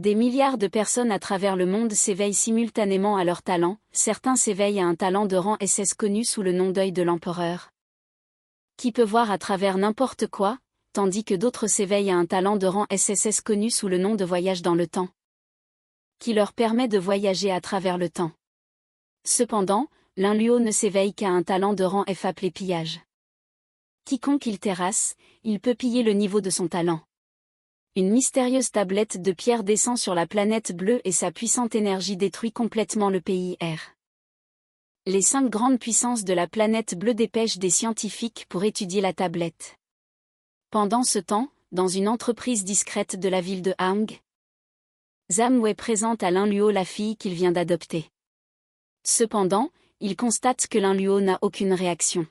Des milliards de personnes à travers le monde s'éveillent simultanément à leur talent, certains s'éveillent à un talent de rang SS connu sous le nom d'œil de l'empereur, qui peut voir à travers n'importe quoi, tandis que d'autres s'éveillent à un talent de rang SSS connu sous le nom de voyage dans le temps, qui leur permet de voyager à travers le temps. Cependant, l'un Luo ne s'éveille qu'à un talent de rang F appelé pillage. Quiconque il terrasse, il peut piller le niveau de son talent. Une mystérieuse tablette de pierre descend sur la planète bleue et sa puissante énergie détruit complètement le pays R. Les 5 grandes puissances de la planète bleue dépêchent des scientifiques pour étudier la tablette. Pendant ce temps, dans une entreprise discrète de la ville de Hang, Zhang Wei présente à Lin Luo la fille qu'il vient d'adopter. Cependant, il constate que Lin Luo n'a aucune réaction.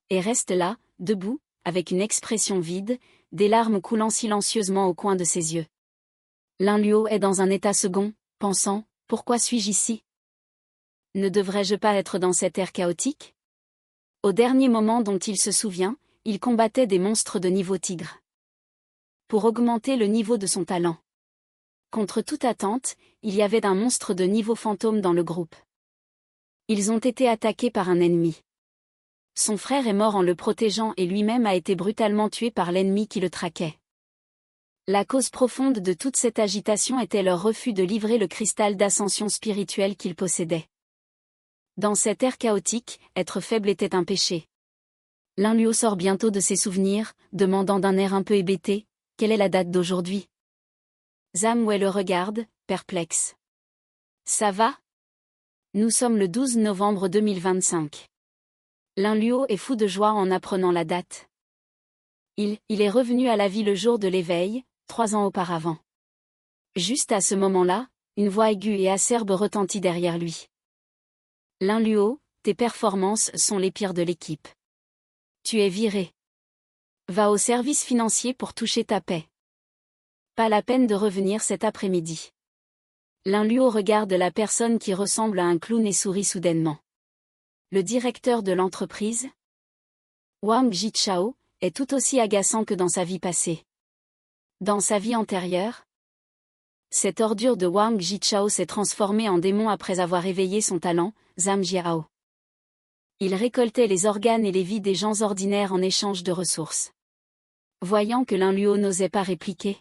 Et reste là, debout, avec une expression vide, des larmes coulant silencieusement au coin de ses yeux. Lin Luo est dans un état second, pensant « Pourquoi suis-je ici ? Ne devrais-je pas être dans cet air chaotique ?» Au dernier moment dont il se souvient, il combattait des monstres de niveau tigre. Pour augmenter le niveau de son talent. Contre toute attente, il y avait un monstre de niveau fantôme dans le groupe. Ils ont été attaqués par un ennemi. Son frère est mort en le protégeant et lui-même a été brutalement tué par l'ennemi qui le traquait. La cause profonde de toute cette agitation était leur refus de livrer le cristal d'ascension spirituelle qu'ils possédaient. Dans cet air chaotique, être faible était un péché. Lin Luo sort bientôt de ses souvenirs, demandant d'un air un peu hébété, « Quelle est la date d'aujourd'hui ?» Zhang Wei le regarde, perplexe. « Ça va ? Nous sommes le 12 novembre 2025. » Lin Luo est fou de joie en apprenant la date. Il est revenu à la vie le jour de l'éveil, 3 ans auparavant. Juste à ce moment-là, une voix aiguë et acerbe retentit derrière lui. « Lin Luo, tes performances sont les pires de l'équipe. Tu es viré. Va au service financier pour toucher ta paie. Pas la peine de revenir cet après-midi. » Lin Luo regarde la personne qui ressemble à un clown et sourit soudainement. Le directeur de l'entreprise, Wang Jichao, est tout aussi agaçant que dans sa vie passée. Dans sa vie antérieure, cette ordure de Wang Jichao s'est transformée en démon après avoir éveillé son talent, Zhang Jiao. Il récoltait les organes et les vies des gens ordinaires en échange de ressources. Voyant que Lin Luo n'osait pas répliquer,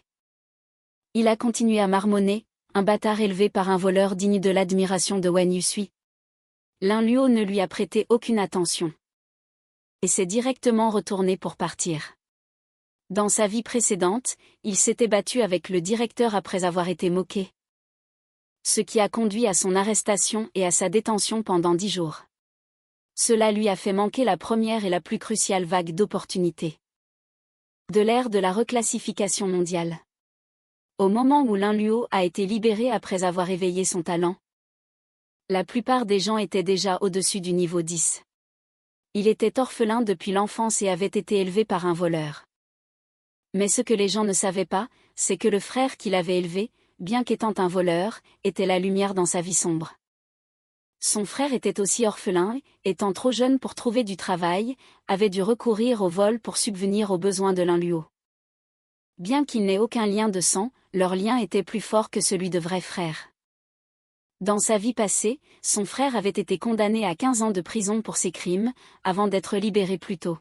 il a continué à marmonner, un bâtard élevé par un voleur digne de l'admiration de Wen Yusui. Lin Luo ne lui a prêté aucune attention. Et s'est directement retourné pour partir. Dans sa vie précédente, il s'était battu avec le directeur après avoir été moqué. Ce qui a conduit à son arrestation et à sa détention pendant 10 jours. Cela lui a fait manquer la première et la plus cruciale vague d'opportunités. De l'ère de la reclassification mondiale. Au moment où Lin Luo a été libéré après avoir éveillé son talent, la plupart des gens étaient déjà au-dessus du niveau 10. Il était orphelin depuis l'enfance et avait été élevé par un voleur. Mais ce que les gens ne savaient pas, c'est que le frère qu'il avait élevé, bien qu'étant un voleur, était la lumière dans sa vie sombre. Son frère était aussi orphelin, étant trop jeune pour trouver du travail, avait dû recourir au vol pour subvenir aux besoins de Lin Luo. Bien qu'il n'ait aucun lien de sang, leur lien était plus fort que celui de vrais frères. Dans sa vie passée, son frère avait été condamné à 15 ans de prison pour ses crimes, avant d'être libéré plus tôt.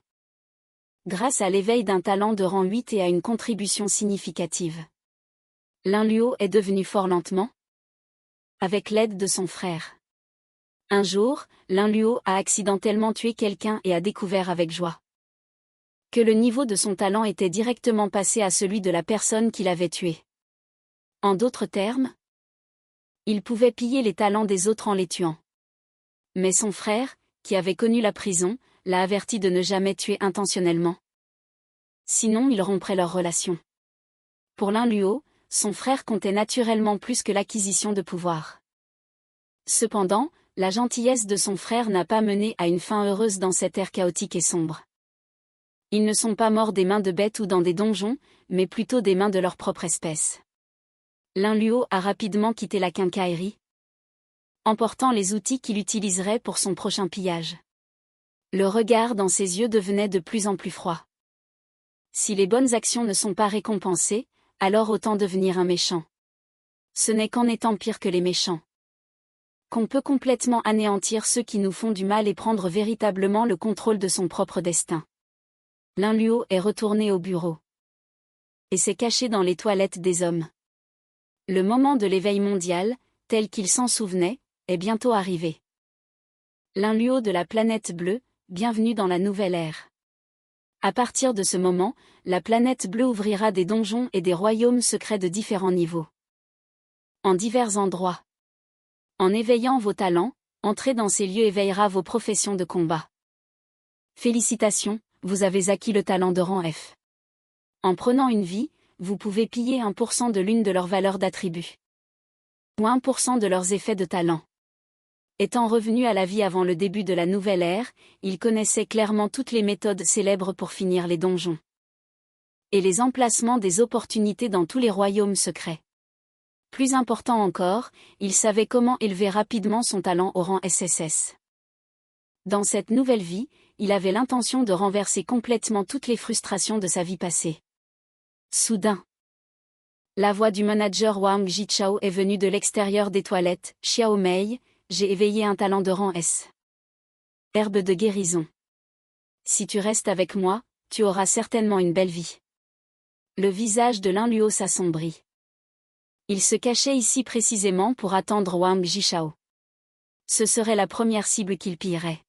Grâce à l'éveil d'un talent de rang 8 et à une contribution significative. Lin Luo est devenu fort lentement, avec l'aide de son frère. Un jour, Lin Luo a accidentellement tué quelqu'un et a découvert avec joie que le niveau de son talent était directement passé à celui de la personne qui l'avait tué. En d'autres termes, il pouvait piller les talents des autres en les tuant. Mais son frère, qui avait connu la prison, l'a averti de ne jamais tuer intentionnellement. Sinon il romprait leur relation. Pour Lin Luo, son frère comptait naturellement plus que l'acquisition de pouvoir. Cependant, la gentillesse de son frère n'a pas mené à une fin heureuse dans cet air chaotique et sombre. Ils ne sont pas morts des mains de bêtes ou dans des donjons, mais plutôt des mains de leur propre espèce. Lin Luo a rapidement quitté la quincaillerie, emportant les outils qu'il utiliserait pour son prochain pillage. Le regard dans ses yeux devenait de plus en plus froid. Si les bonnes actions ne sont pas récompensées, alors autant devenir un méchant. Ce n'est qu'en étant pire que les méchants qu'on peut complètement anéantir ceux qui nous font du mal et prendre véritablement le contrôle de son propre destin. Lin Luo est retourné au bureau et s'est caché dans les toilettes des hommes. Le moment de l'éveil mondial, tel qu'il s'en souvenait, est bientôt arrivé. Lin Luo de la planète bleue, bienvenue dans la nouvelle ère. À partir de ce moment, la planète bleue ouvrira des donjons et des royaumes secrets de différents niveaux. En divers endroits. En éveillant vos talents, entrer dans ces lieux éveillera vos professions de combat. Félicitations, vous avez acquis le talent de rang F. En prenant une vie, vous pouvez piller 1% de l'une de leurs valeurs d'attribut. Ou 1% de leurs effets de talent. Étant revenu à la vie avant le début de la nouvelle ère, il connaissait clairement toutes les méthodes célèbres pour finir les donjons. Et les emplacements des opportunités dans tous les royaumes secrets. Plus important encore, il savait comment élever rapidement son talent au rang SSS. Dans cette nouvelle vie, il avait l'intention de renverser complètement toutes les frustrations de sa vie passée. Soudain, la voix du manager Wang Jichao est venue de l'extérieur des toilettes. Xiao Mei, j'ai éveillé un talent de rang S. Herbe de guérison. Si tu restes avec moi, tu auras certainement une belle vie. Le visage de Lin Luo s'assombrit. Il se cachait ici précisément pour attendre Wang Jichao. Ce serait la première cible qu'il pillerait.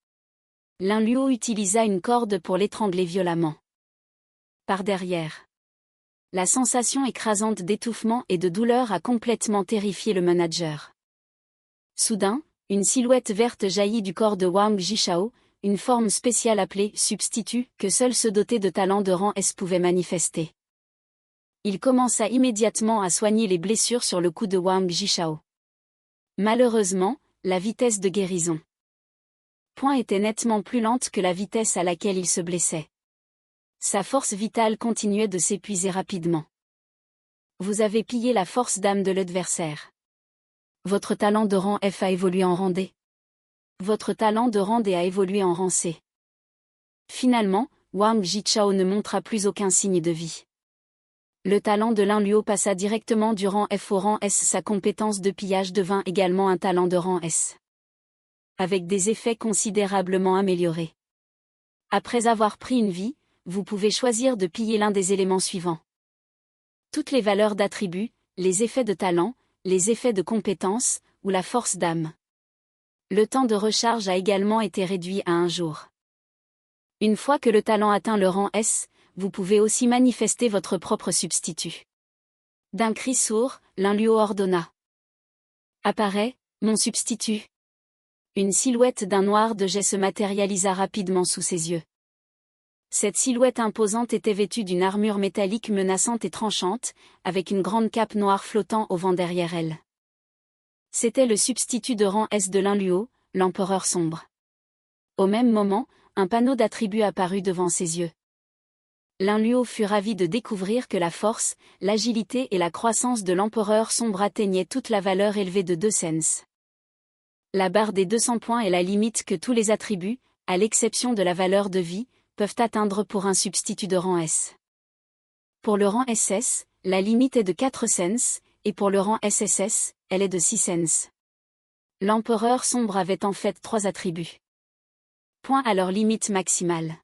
Lin Luo utilisa une corde pour l'étrangler violemment. Par derrière. La sensation écrasante d'étouffement et de douleur a complètement terrifié le manager. Soudain, une silhouette verte jaillit du corps de Wang Jichao, une forme spéciale appelée « substitut » que seuls ceux dotés de talents de rang S pouvaient manifester. Il commença immédiatement à soigner les blessures sur le cou de Wang Jichao. Malheureusement, la vitesse de guérison était nettement plus lente que la vitesse à laquelle il se blessait. Sa force vitale continuait de s'épuiser rapidement. Vous avez pillé la force d'âme de l'adversaire. Votre talent de rang F a évolué en rang D. Votre talent de rang D a évolué en rang C. Finalement, Wang Jichao ne montra plus aucun signe de vie. Le talent de Lin Luo passa directement du rang F au rang S. Sa compétence de pillage devint également un talent de rang S. Avec des effets considérablement améliorés. Après avoir pris une vie, vous pouvez choisir de piller l'un des éléments suivants. Toutes les valeurs d'attributs, les effets de talent, les effets de compétence, ou la force d'âme. Le temps de recharge a également été réduit à 1 jour. Une fois que le talent atteint le rang S, vous pouvez aussi manifester votre propre substitut. D'un cri sourd, Lin Luo ordonna. Apparaît, mon substitut. Une silhouette d'un noir de jet se matérialisa rapidement sous ses yeux. Cette silhouette imposante était vêtue d'une armure métallique menaçante et tranchante, avec une grande cape noire flottant au vent derrière elle. C'était le substitut de rang S de Lin Luo, l'empereur sombre. Au même moment, un panneau d'attributs apparut devant ses yeux. Lin Luo fut ravi de découvrir que la force, l'agilité et la croissance de l'empereur sombre atteignaient toute la valeur élevée de 2 sens. La barre des 200 points est la limite que tous les attributs, à l'exception de la valeur de vie, peuvent atteindre pour un substitut de rang S. Pour le rang SS, la limite est de 4 sens, et pour le rang SSS, elle est de 6 sens. L'empereur sombre avait en fait 3 attributs. Point à leur limite maximale.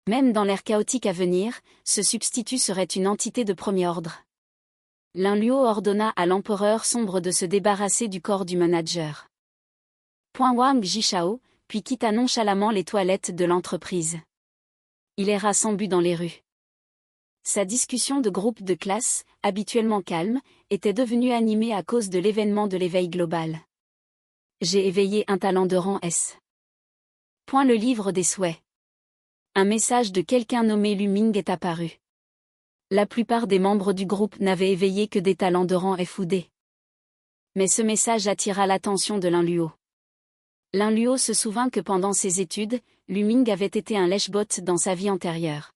Même dans l'ère chaotique à venir, ce substitut serait une entité de premier ordre. Lin Luo ordonna à l'empereur sombre de se débarrasser du corps du manager. Wang Jichao, puis quitta nonchalamment les toilettes de l'entreprise. Il erra sans but dans les rues. Sa discussion de groupe de classe, habituellement calme, était devenue animée à cause de l'événement de l'éveil global. J'ai éveillé un talent de rang S. Le livre des souhaits. Un message de quelqu'un nommé Lu Ming est apparu. La plupart des membres du groupe n'avaient éveillé que des talents de rang F ou D. Mais ce message attira l'attention de Lin Luo. Lin Luo se souvint que pendant ses études, Lu Ming avait été un lèche-botte dans sa vie antérieure.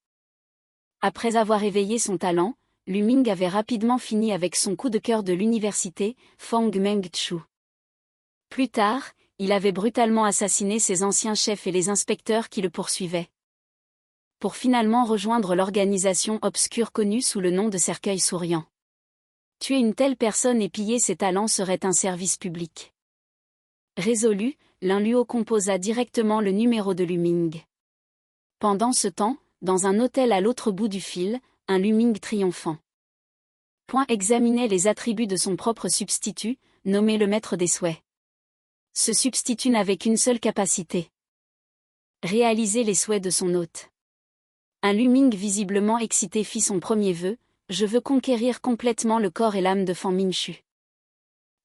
Après avoir éveillé son talent, Lu Ming avait rapidement fini avec son coup de cœur de l'université, Fang Mengchu. Plus tard, il avait brutalement assassiné ses anciens chefs et les inspecteurs qui le poursuivaient. Pour finalement rejoindre l'organisation obscure connue sous le nom de Cercueil Souriant. Tuer une telle personne et piller ses talents serait un service public. Résolu, Lin Luo composa directement le numéro de Lu Ming. Pendant ce temps, dans un hôtel à l'autre bout du fil, un Lu Ming triomphant. Examinait les attributs de son propre substitut, nommé le maître des souhaits. Ce substitut n'avait qu'une seule capacité. Réaliser les souhaits de son hôte. Un Lu Ming visiblement excité fit son premier vœu: je veux conquérir complètement le corps et l'âme de Fan Mingchu.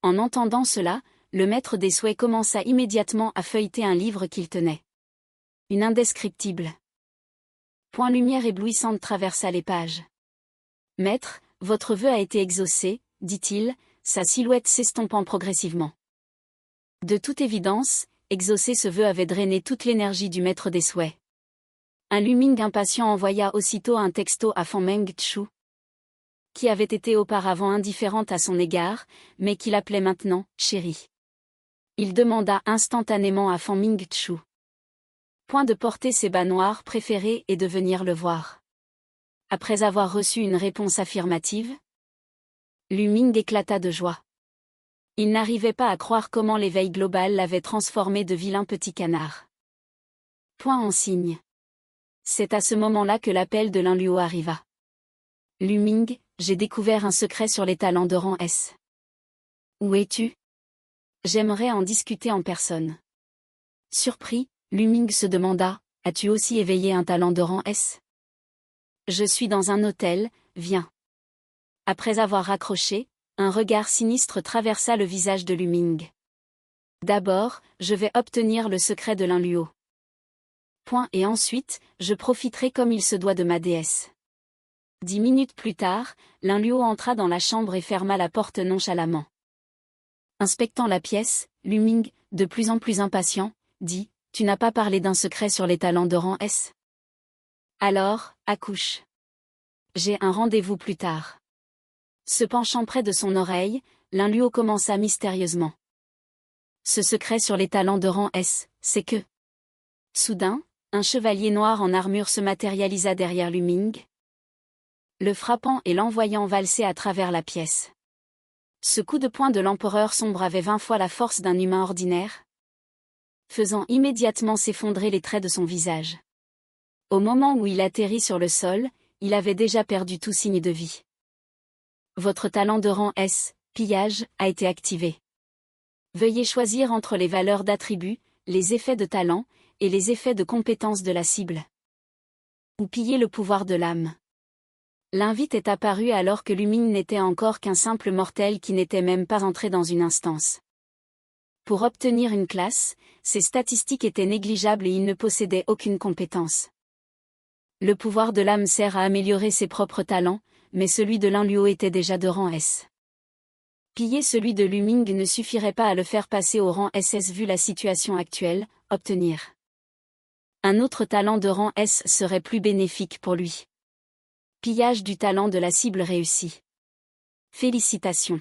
En entendant cela, le maître des souhaits commença immédiatement à feuilleter un livre qu'il tenait. Une indescriptible lumière éblouissante traversa les pages. Maître, votre vœu a été exaucé, dit-il, sa silhouette s'estompant progressivement. De toute évidence, exaucer ce vœu avait drainé toute l'énergie du maître des souhaits. Un Lu Ming impatient envoya aussitôt un texto à Fan Mingchu, qui avait été auparavant indifférente à son égard, mais qui l'appelait maintenant « chérie ». Il demanda instantanément à Fan Mingchu de porter ses bas noirs préférés et de venir le voir. Après avoir reçu une réponse affirmative, Lu Ming éclata de joie. Il n'arrivait pas à croire comment l'éveil global l'avait transformé de vilain petit canard. En signe. C'est à ce moment-là que l'appel de Lin Luo arriva. Lu Ming, j'ai découvert un secret sur les talents de rang S. Où es-tu? J'aimerais en discuter en personne. Surpris, Lu Ming se demanda, as-tu aussi éveillé un talent de rang S? Je suis dans un hôtel, viens. Après avoir raccroché, un regard sinistre traversa le visage de Lu Ming. D'abord, je vais obtenir le secret de Lin Luo. Et ensuite, je profiterai comme il se doit de ma déesse. 10 minutes plus tard, Lin Luo entra dans la chambre et ferma la porte nonchalamment. Inspectant la pièce, Lu Ming, de plus en plus impatient, dit: tu n'as pas parlé d'un secret sur les talents de rang S? Alors, accouche. J'ai un rendez-vous plus tard. Se penchant près de son oreille, Lin Luo commença mystérieusement. Ce secret sur les talents de rang S, c'est que... Soudain, un chevalier noir en armure se matérialisa derrière Lu Ming, le frappant et l'envoyant valser à travers la pièce. Ce coup de poing de l'empereur sombre avait 20 fois la force d'un humain ordinaire, faisant immédiatement s'effondrer les traits de son visage. Au moment où il atterrit sur le sol, il avait déjà perdu tout signe de vie. Votre talent de rang S, pillage, a été activé. Veuillez choisir entre les valeurs d'attributs, les effets de talent, et les effets de compétence de la cible. Ou piller le pouvoir de l'âme. L'invite est apparu alors que Lu Ming n'était encore qu'un simple mortel qui n'était même pas entré dans une instance. Pour obtenir une classe, ses statistiques étaient négligeables et il ne possédait aucune compétence. Le pouvoir de l'âme sert à améliorer ses propres talents, mais celui de Lin Luo était déjà de rang S. Piller celui de Lu Ming ne suffirait pas à le faire passer au rang SS vu la situation actuelle, obtenir un autre talent de rang S serait plus bénéfique pour lui. Pillage du talent de la cible réussi. Félicitations.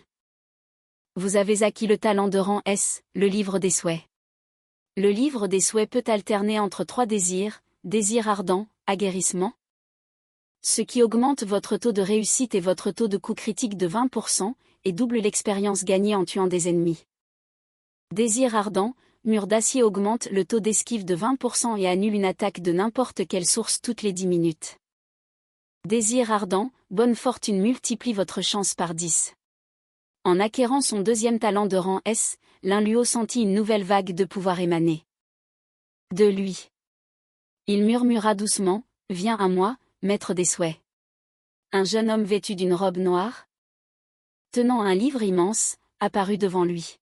Vous avez acquis le talent de rang S, le livre des souhaits. Le livre des souhaits peut alterner entre 3 désirs, désir ardent, aguerrissement, ce qui augmente votre taux de réussite et votre taux de coup critique de 20%, et double l'expérience gagnée en tuant des ennemis. Désir ardent, mur d'acier augmente le taux d'esquive de 20% et annule une attaque de n'importe quelle source toutes les 10 minutes. Désir ardent, bonne fortune multiplie votre chance par 10. En acquérant son deuxième talent de rang S, Lin Luo sentit une nouvelle vague de pouvoir émaner de lui. Il murmura doucement, viens à moi, maître des souhaits. Un jeune homme vêtu d'une robe noire, tenant un livre immense, apparut devant lui.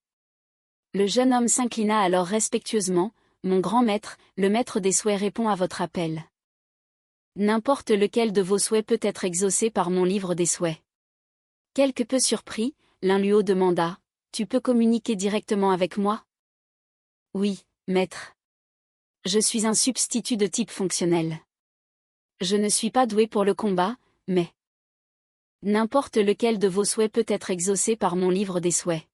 Le jeune homme s'inclina alors respectueusement, mon grand maître, le maître des souhaits répond à votre appel. N'importe lequel de vos souhaits peut être exaucé par mon livre des souhaits. Quelque peu surpris, Lin Luo demanda, tu peux communiquer directement avec moi? Oui, maître. Je suis un substitut de type fonctionnel. Je ne suis pas doué pour le combat, mais... N'importe lequel de vos souhaits peut être exaucé par mon livre des souhaits.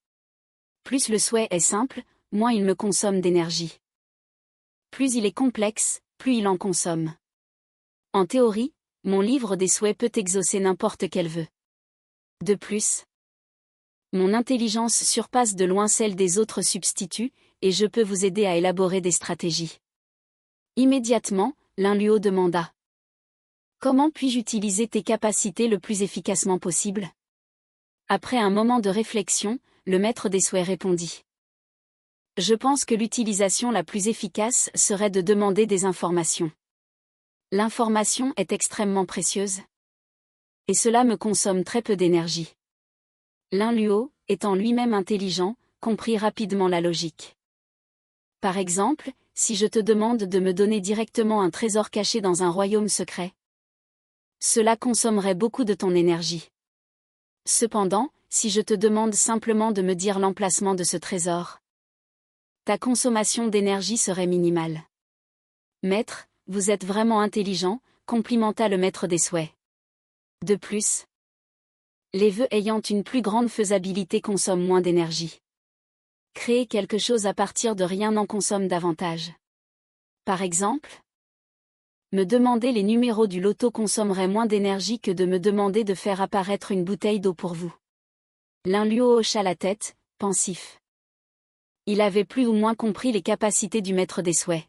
Plus le souhait est simple, moins il me consomme d'énergie. Plus il est complexe, plus il en consomme. En théorie, mon livre des souhaits peut exaucer n'importe quel vœu. De plus, Mon intelligence surpasse de loin celle des autres substituts, et je peux vous aider à élaborer des stratégies. Immédiatement, Lin Luo demanda. Comment puis-je utiliser tes capacités le plus efficacement possible? Après un moment de réflexion, le maître des souhaits répondit. Je pense que l'utilisation la plus efficace serait de demander des informations. L'information est extrêmement précieuse. Et cela me consomme très peu d'énergie. Lin Luo, étant lui-même intelligent, comprit rapidement la logique. Par exemple, si je te demande de me donner directement un trésor caché dans un royaume secret, cela consommerait beaucoup de ton énergie. Cependant, si je te demande simplement de me dire l'emplacement de ce trésor, ta consommation d'énergie serait minimale. Maître, vous êtes vraiment intelligent, complimenta le maître des souhaits. De plus, les vœux ayant une plus grande faisabilité consomment moins d'énergie. Créer quelque chose à partir de rien en consomme davantage. Par exemple, me demander les numéros du loto consommerait moins d'énergie que de me demander de faire apparaître une bouteille d'eau pour vous. Lin Luo hocha la tête, pensif. Il avait plus ou moins compris les capacités du maître des souhaits.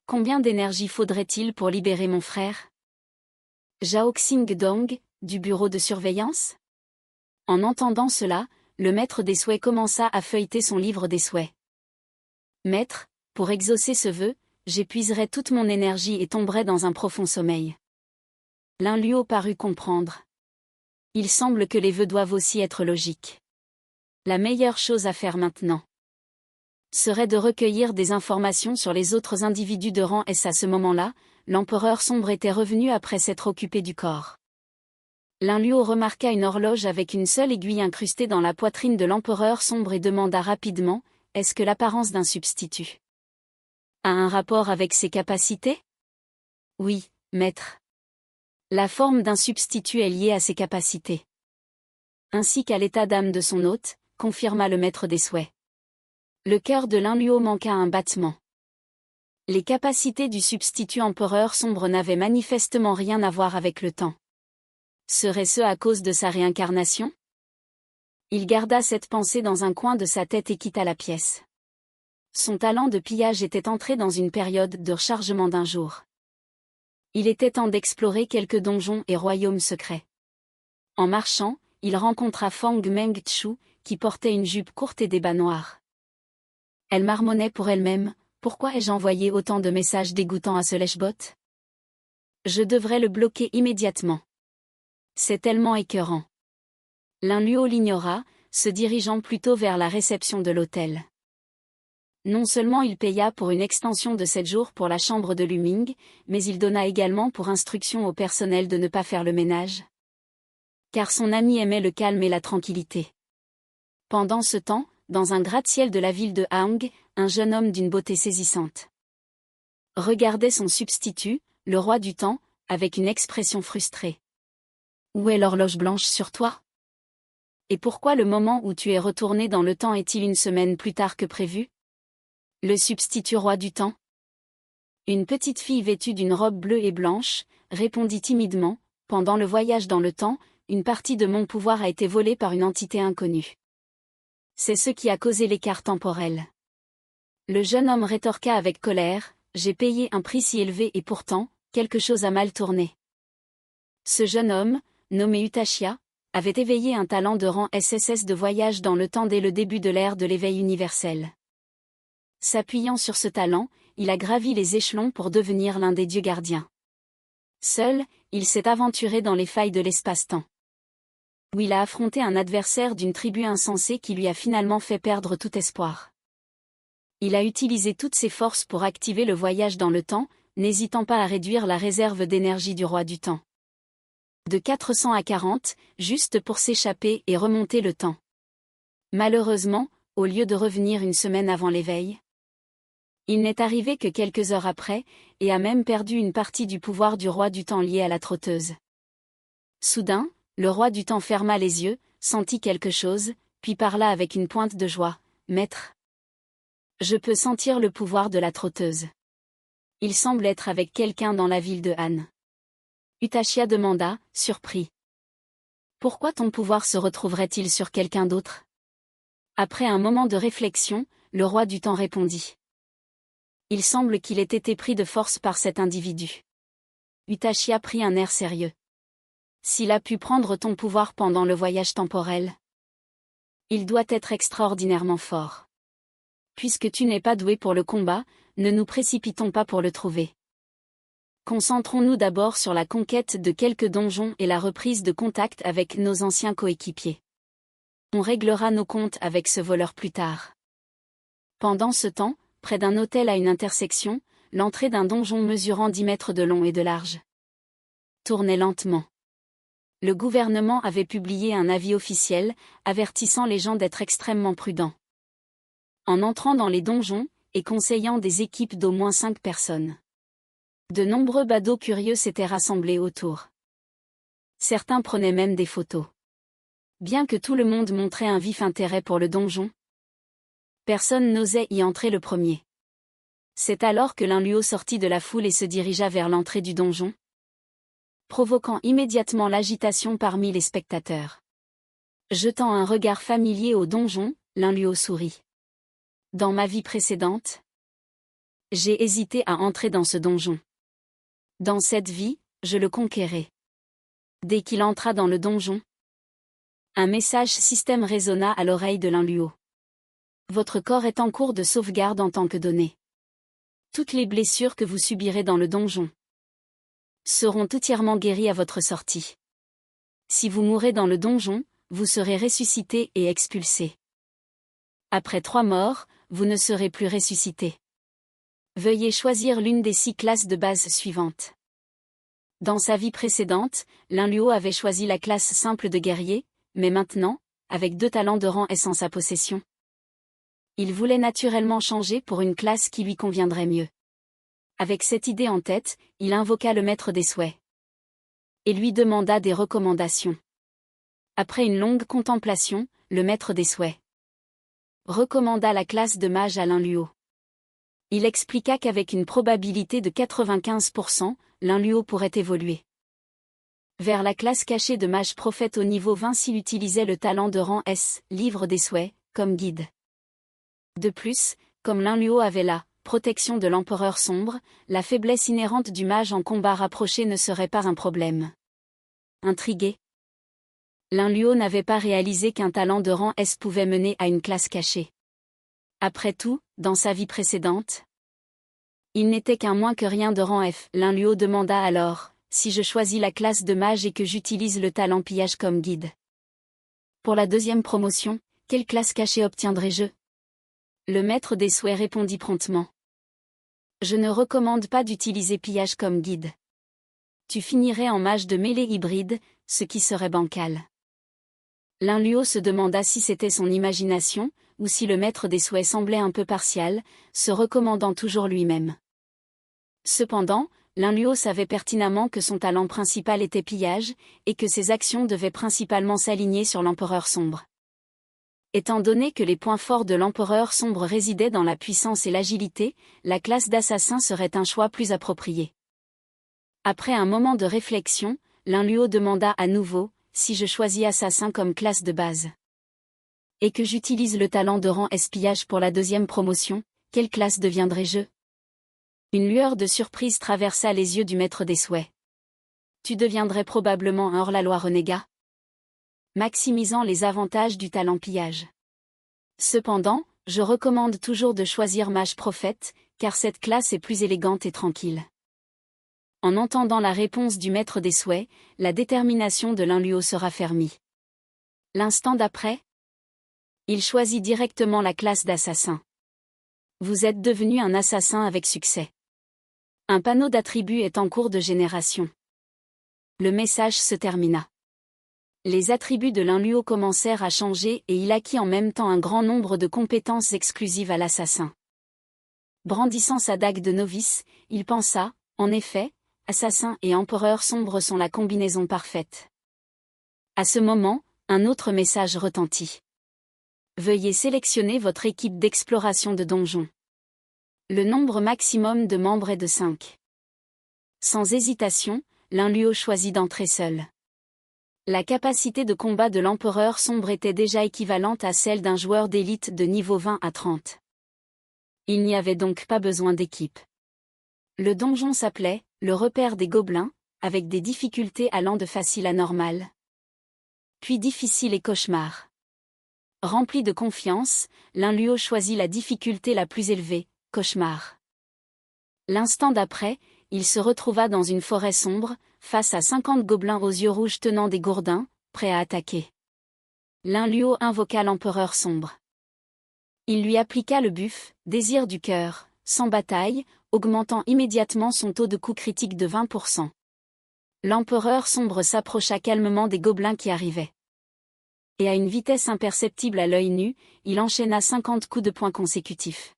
Combien d'énergie faudrait-il pour libérer mon frère? Zhao Xingdong, du bureau de surveillance? En entendant cela, le maître des souhaits commença à feuilleter son livre des souhaits. Maître, pour exaucer ce vœu, j'épuiserai toute mon énergie et tomberai dans un profond sommeil. Lin Luo parut comprendre. Il semble que les vœux doivent aussi être logiques. La meilleure chose à faire maintenant serait de recueillir des informations sur les autres individus de rang S. À ce moment-là, l'empereur sombre était revenu après s'être occupé du corps. Lin Luo remarqua une horloge avec une seule aiguille incrustée dans la poitrine de l'empereur sombre et demanda rapidement, est-ce que l'apparence d'un substitut a un rapport avec ses capacités? Oui, maître. La forme d'un substitut est liée à ses capacités. Ainsi qu'à l'état d'âme de son hôte, confirma le maître des souhaits. Le cœur de Lin Luo manqua un battement. Les capacités du substitut empereur sombre n'avaient manifestement rien à voir avec le temps. Serait-ce à cause de sa réincarnation? Il garda cette pensée dans un coin de sa tête et quitta la pièce. Son talent de pillage était entré dans une période de rechargement d'un jour. Il était temps d'explorer quelques donjons et royaumes secrets. En marchant, il rencontra Fang Mengchu, qui portait une jupe courte et des bas noirs. Elle marmonnait pour elle-même, pourquoi ai-je envoyé autant de messages dégoûtants à ce lèche-bot? Je devrais le bloquer immédiatement. C'est tellement écœurant. Lin Luo l'ignora, se dirigeant plutôt vers la réception de l'hôtel. Non seulement il paya pour une extension de 7 jours pour la chambre de Luming, mais il donna également pour instruction au personnel de ne pas faire le ménage. Car son ami aimait le calme et la tranquillité. Pendant ce temps, dans un gratte-ciel de la ville de Hang, un jeune homme d'une beauté saisissante regardait son substitut, le roi du temps, avec une expression frustrée. Où est l'horloge blanche sur toi? Et pourquoi le moment où tu es retourné dans le temps est-il une semaine plus tard que prévu? Le substitut roi du temps? Une petite fille vêtue d'une robe bleue et blanche, répondit timidement, pendant le voyage dans le temps, une partie de mon pouvoir a été volée par une entité inconnue. C'est ce qui a causé l'écart temporel. Le jeune homme rétorqua avec colère, j'ai payé un prix si élevé et pourtant, quelque chose a mal tourné. Ce jeune homme, nommé Utashia, avait éveillé un talent de rang SSS de voyage dans le temps dès le début de l'ère de l'éveil universel. S'appuyant sur ce talent, il a gravi les échelons pour devenir l'un des dieux gardiens. Seul, il s'est aventuré dans les failles de l'espace-temps, où il a affronté un adversaire d'une tribu insensée qui lui a finalement fait perdre tout espoir. Il a utilisé toutes ses forces pour activer le voyage dans le temps, n'hésitant pas à réduire la réserve d'énergie du roi du temps. De 400 à 40, juste pour s'échapper et remonter le temps. Malheureusement, au lieu de revenir une semaine avant l'éveil, il n'est arrivé que quelques heures après, et a même perdu une partie du pouvoir du roi du temps lié à la trotteuse. Soudain, le roi du temps ferma les yeux, sentit quelque chose, puis parla avec une pointe de joie. « Maître, je peux sentir le pouvoir de la trotteuse. Il semble être avec quelqu'un dans la ville de Han. » Utashia demanda, surpris. Pourquoi ton pouvoir se retrouverait-il sur quelqu'un d'autre? Après un moment de réflexion, le roi du temps répondit. Il semble qu'il ait été pris de force par cet individu. Utachiya prit un air sérieux. S'il a pu prendre ton pouvoir pendant le voyage temporel, il doit être extraordinairement fort. Puisque tu n'es pas doué pour le combat, ne nous précipitons pas pour le trouver. Concentrons-nous d'abord sur la conquête de quelques donjons et la reprise de contact avec nos anciens coéquipiers. On réglera nos comptes avec ce voleur plus tard. Pendant ce temps, près d'un hôtel à une intersection, l'entrée d'un donjon mesurant 10 mètres de long et de large tournait lentement. Le gouvernement avait publié un avis officiel, avertissant les gens d'être extrêmement prudents. En entrant dans les donjons, et conseillant des équipes d'au moins 5 personnes. De nombreux badauds curieux s'étaient rassemblés autour. Certains prenaient même des photos. Bien que tout le monde montrait un vif intérêt pour le donjon, personne n'osait y entrer le premier. C'est alors que Lin Luo sortit de la foule et se dirigea vers l'entrée du donjon, provoquant immédiatement l'agitation parmi les spectateurs. Jetant un regard familier au donjon, Lin Luo sourit. Dans ma vie précédente, j'ai hésité à entrer dans ce donjon. Dans cette vie, je le conquérai. Dès qu'il entra dans le donjon, un message système résonna à l'oreille de Lin Luo. Votre corps est en cours de sauvegarde en tant que données. Toutes les blessures que vous subirez dans le donjon seront entièrement guéries à votre sortie. Si vous mourrez dans le donjon, vous serez ressuscité et expulsé. Après 3 morts, vous ne serez plus ressuscité. Veuillez choisir l'une des 6 classes de base suivantes. Dans sa vie précédente, Lin Luo avait choisi la classe simple de guerrier, mais maintenant, avec 2 talents de rang S en sa possession, il voulait naturellement changer pour une classe qui lui conviendrait mieux. Avec cette idée en tête, il invoqua le maître des souhaits et lui demanda des recommandations. Après une longue contemplation, le maître des souhaits recommanda la classe de mage à Lin Luo. Il expliqua qu'avec une probabilité de 95%, Lin Luo pourrait évoluer vers la classe cachée de mage prophète au niveau 20 s'il utilisait le talent de rang S, livre des souhaits, comme guide. De plus, comme Lin Luo avait la protection de l'empereur sombre, la faiblesse inhérente du mage en combat rapproché ne serait pas un problème. Intrigué, Lin Luo n'avait pas réalisé qu'un talent de rang S pouvait mener à une classe cachée. Après tout, dans sa vie précédente, il n'était qu'un moins que rien de rang F. Lin Luo demanda alors, si je choisis la classe de mage et que j'utilise le talent pillage comme guide. Pour la 2e promotion, quelle classe cachée obtiendrai-je? Le maître des souhaits répondit promptement. Je ne recommande pas d'utiliser pillage comme guide. Tu finirais en mage de mêlée hybride, ce qui serait bancal. Lin Luo se demanda si c'était son imagination, ou si le maître des souhaits semblait un peu partial, se recommandant toujours lui-même. Cependant, Lin Luo savait pertinemment que son talent principal était pillage, et que ses actions devaient principalement s'aligner sur l'empereur sombre. Étant donné que les points forts de l'empereur sombre résidaient dans la puissance et l'agilité, la classe d'assassin serait un choix plus approprié. Après un moment de réflexion, Lin Luo demanda à nouveau, si je choisis assassin comme classe de base et que j'utilise le talent de rang espiage pour la 2e promotion, quelle classe deviendrai-je? Une lueur de surprise traversa les yeux du maître des souhaits. Tu deviendrais probablement un hors-la-loi renégat, maximisant les avantages du talent pillage. Cependant, je recommande toujours de choisir mage prophète, car cette classe est plus élégante et tranquille. En entendant la réponse du maître des souhaits, la détermination de Lin Luo se raffermit. L'instant d'après, il choisit directement la classe d'assassin. Vous êtes devenu un assassin avec succès. Un panneau d'attributs est en cours de génération. Le message se termina. Les attributs de Lin Luo commencèrent à changer et il acquit en même temps un grand nombre de compétences exclusives à l'assassin. Brandissant sa dague de novice, il pensa, en effet, assassin et empereur sombre sont la combinaison parfaite. À ce moment, un autre message retentit. Veuillez sélectionner votre équipe d'exploration de donjons. Le nombre maximum de membres est de 5. Sans hésitation, Lin Luo choisit d'entrer seul. La capacité de combat de l'Empereur Sombre était déjà équivalente à celle d'un joueur d'élite de niveau 20 à 30. Il n'y avait donc pas besoin d'équipe. Le donjon s'appelait « Le repère des gobelins », avec des difficultés allant de facile à normal. Puis difficile et cauchemar. Rempli de confiance, Linluo choisit la difficulté la plus élevée, cauchemar. L'instant d'après, il se retrouva dans une forêt sombre, face à 50 gobelins aux yeux rouges tenant des gourdins, prêts à attaquer. Linluo invoqua l'Empereur Sombre. Il lui appliqua le buff, désir du cœur, sans bataille, augmentant immédiatement son taux de coup critique de 20%. L'Empereur Sombre s'approcha calmement des gobelins qui arrivaient. Et à une vitesse imperceptible à l'œil nu, il enchaîna 50 coups de poing consécutifs.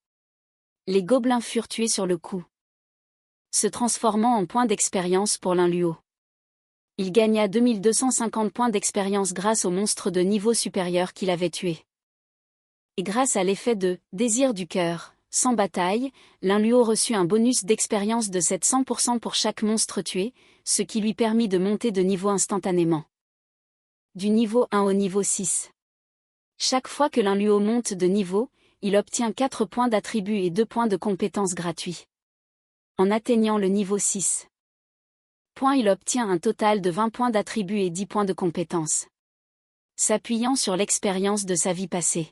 Les gobelins furent tués sur le coup, se transformant en points d'expérience pour Linluo. Il gagna 2250 points d'expérience grâce au monstre de niveau supérieur qu'il avait tué. Et grâce à l'effet de « désir du cœur », sans bataille, Linluo reçut un bonus d'expérience de 700% pour chaque monstre tué, ce qui lui permit de monter de niveau instantanément. Du niveau 1 au niveau 6. Chaque fois que Linluo monte de niveau, il obtient 4 points d'attribut et 2 points de compétences gratuits. En atteignant le niveau 6, il obtient un total de 20 points d'attribut et 10 points de compétences. S'appuyant sur l'expérience de sa vie passée.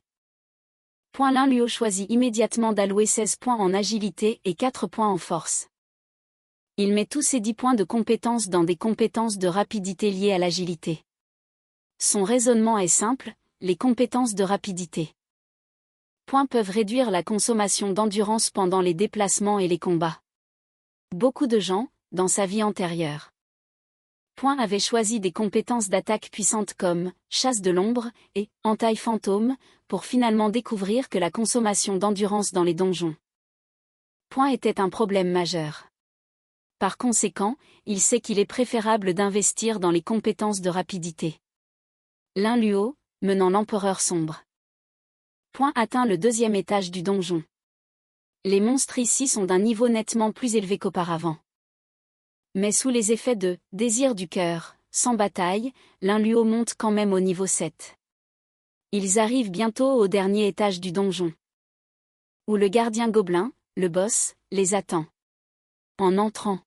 Linluo choisit immédiatement d'allouer 16 points en agilité et 4 points en force. Il met tous ses 10 points de compétences dans des compétences de rapidité liées à l'agilité. Son raisonnement est simple, les compétences de rapidité peuvent réduire la consommation d'endurance pendant les déplacements et les combats. Beaucoup de gens, dans sa vie antérieure, avaient choisi des compétences d'attaque puissantes comme chasse de l'ombre et entaille fantôme, pour finalement découvrir que la consommation d'endurance dans les donjons était un problème majeur. Par conséquent, il sait qu'il est préférable d'investir dans les compétences de rapidité. Linluo, menant l'Empereur Sombre, atteint le 2e étage du donjon. Les monstres ici sont d'un niveau nettement plus élevé qu'auparavant. Mais sous les effets de « désir du cœur », sans bataille, Linluo monte quand même au niveau 7. Ils arrivent bientôt au dernier étage du donjon, où le gardien gobelin, le boss, les attend. En entrant,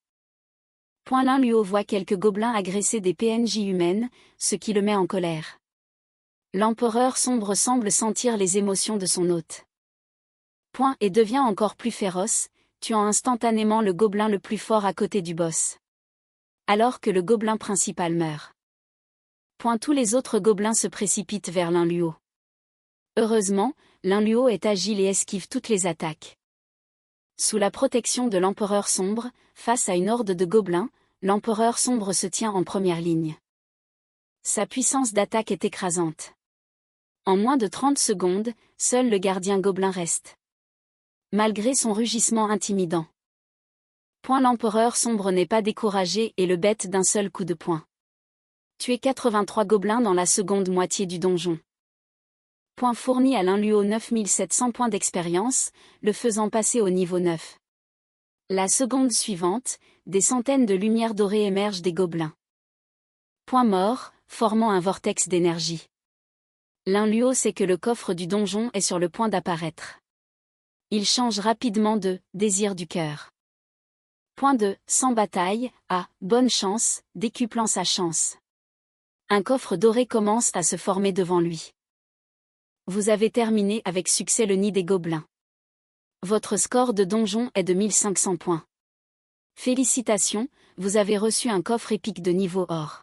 Linluo voit quelques gobelins agresser des PNJ humaines, ce qui le met en colère. L'Empereur Sombre semble sentir les émotions de son hôte. Et devient encore plus féroce, tuant instantanément le gobelin le plus fort à côté du boss. Alors que le gobelin principal meurt. Tous les autres gobelins se précipitent vers Linluo. Heureusement, Linluo est agile et esquive toutes les attaques. Sous la protection de l'Empereur Sombre, face à une horde de gobelins, l'Empereur Sombre se tient en première ligne. Sa puissance d'attaque est écrasante. En moins de 30 secondes, seul le gardien gobelin reste. Malgré son rugissement intimidant. L'Empereur Sombre n'est pas découragé et le bête d'un seul coup de poing. Tuer 83 gobelins dans la seconde moitié du donjon. Fournit à Linluo 9700 points d'expérience, le faisant passer au niveau 9. La seconde suivante, des centaines de lumières dorées émergent des gobelins. Mort, formant un vortex d'énergie. Linluo sait que le coffre du donjon est sur le point d'apparaître. Il change rapidement de « désir du cœur ». Sans bataille, à « bonne chance », décuplant sa chance. Un coffre doré commence à se former devant lui. Vous avez terminé avec succès le nid des gobelins. Votre score de donjon est de 1500 points. Félicitations, vous avez reçu un coffre épique de niveau or.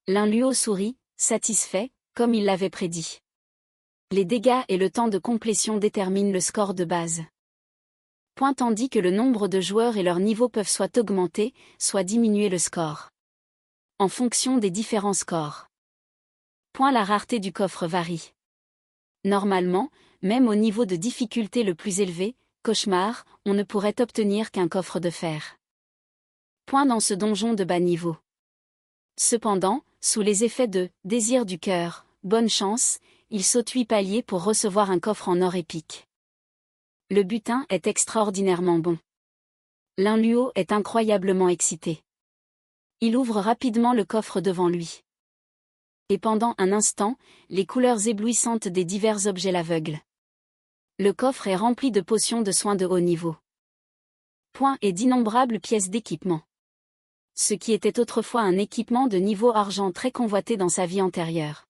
Linluo sourit, satisfait, comme il l'avait prédit. Les dégâts et le temps de complétion déterminent le score de base. Tandis que le nombre de joueurs et leur niveau peuvent soit augmenter, soit diminuer le score. En fonction des différents scores. La rareté du coffre varie. Normalement, même au niveau de difficulté le plus élevé, cauchemar, on ne pourrait obtenir qu'un coffre de fer. Dans ce donjon de bas niveau. Cependant, sous les effets de « désir du cœur », bonne chance, il saute 8 paliers pour recevoir un coffre en or épique. Le butin est extraordinairement bon. Linluo est incroyablement excité. Il ouvre rapidement le coffre devant lui. Et pendant un instant, les couleurs éblouissantes des divers objets l'aveuglent. Le coffre est rempli de potions de soins de haut niveau. Et d'innombrables pièces d'équipement. Ce qui était autrefois un équipement de niveau argent très convoité dans sa vie antérieure.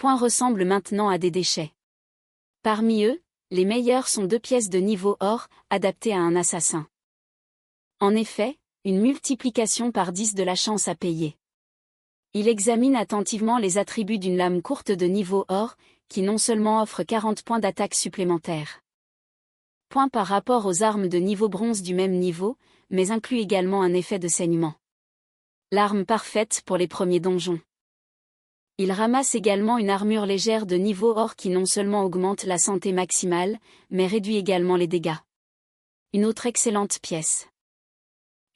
Ressemble maintenant à des déchets. Parmi eux, les meilleurs sont 2 pièces de niveau or, adaptées à un assassin. En effet, une multiplication par 10 de la chance à payer. Il examine attentivement les attributs d'une lame courte de niveau or, qui non seulement offre 40 points d'attaque supplémentaires. Par rapport aux armes de niveau bronze du même niveau, mais inclut également un effet de saignement. L'arme parfaite pour les premiers donjons. Il ramasse également une armure légère de niveau or qui non seulement augmente la santé maximale, mais réduit également les dégâts. Une autre excellente pièce.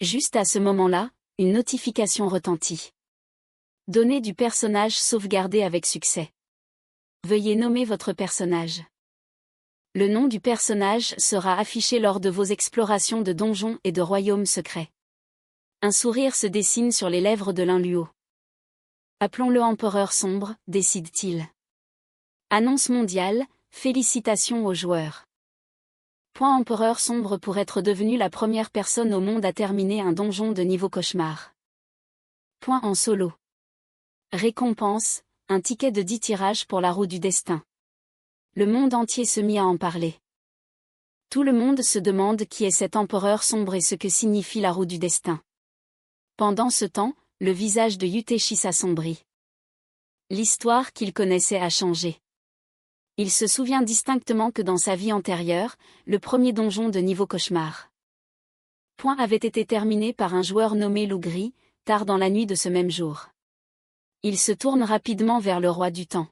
Juste à ce moment-là, une notification retentit. Données du personnage sauvegardé avec succès. Veuillez nommer votre personnage. Le nom du personnage sera affiché lors de vos explorations de donjons et de royaumes secrets. Un sourire se dessine sur les lèvres de Linluo. Appelons-le Empereur Sombre, décide-t-il. Annonce mondiale, félicitations aux joueurs. Empereur Sombre pour être devenu la première personne au monde à terminer un donjon de niveau cauchemar. En solo. Récompense, un ticket de 10 tirages pour la roue du destin. Le monde entier se mit à en parler. Tout le monde se demande qui est cet empereur sombre et ce que signifie la roue du destin. Pendant ce temps, le visage de Yuteshi s'assombrit. L'histoire qu'il connaissait a changé. Il se souvient distinctement que dans sa vie antérieure, le premier donjon de niveau cauchemar avait été terminé par un joueur nommé Loup Gris, tard dans la nuit de ce même jour. Il se tourne rapidement vers le roi du temps.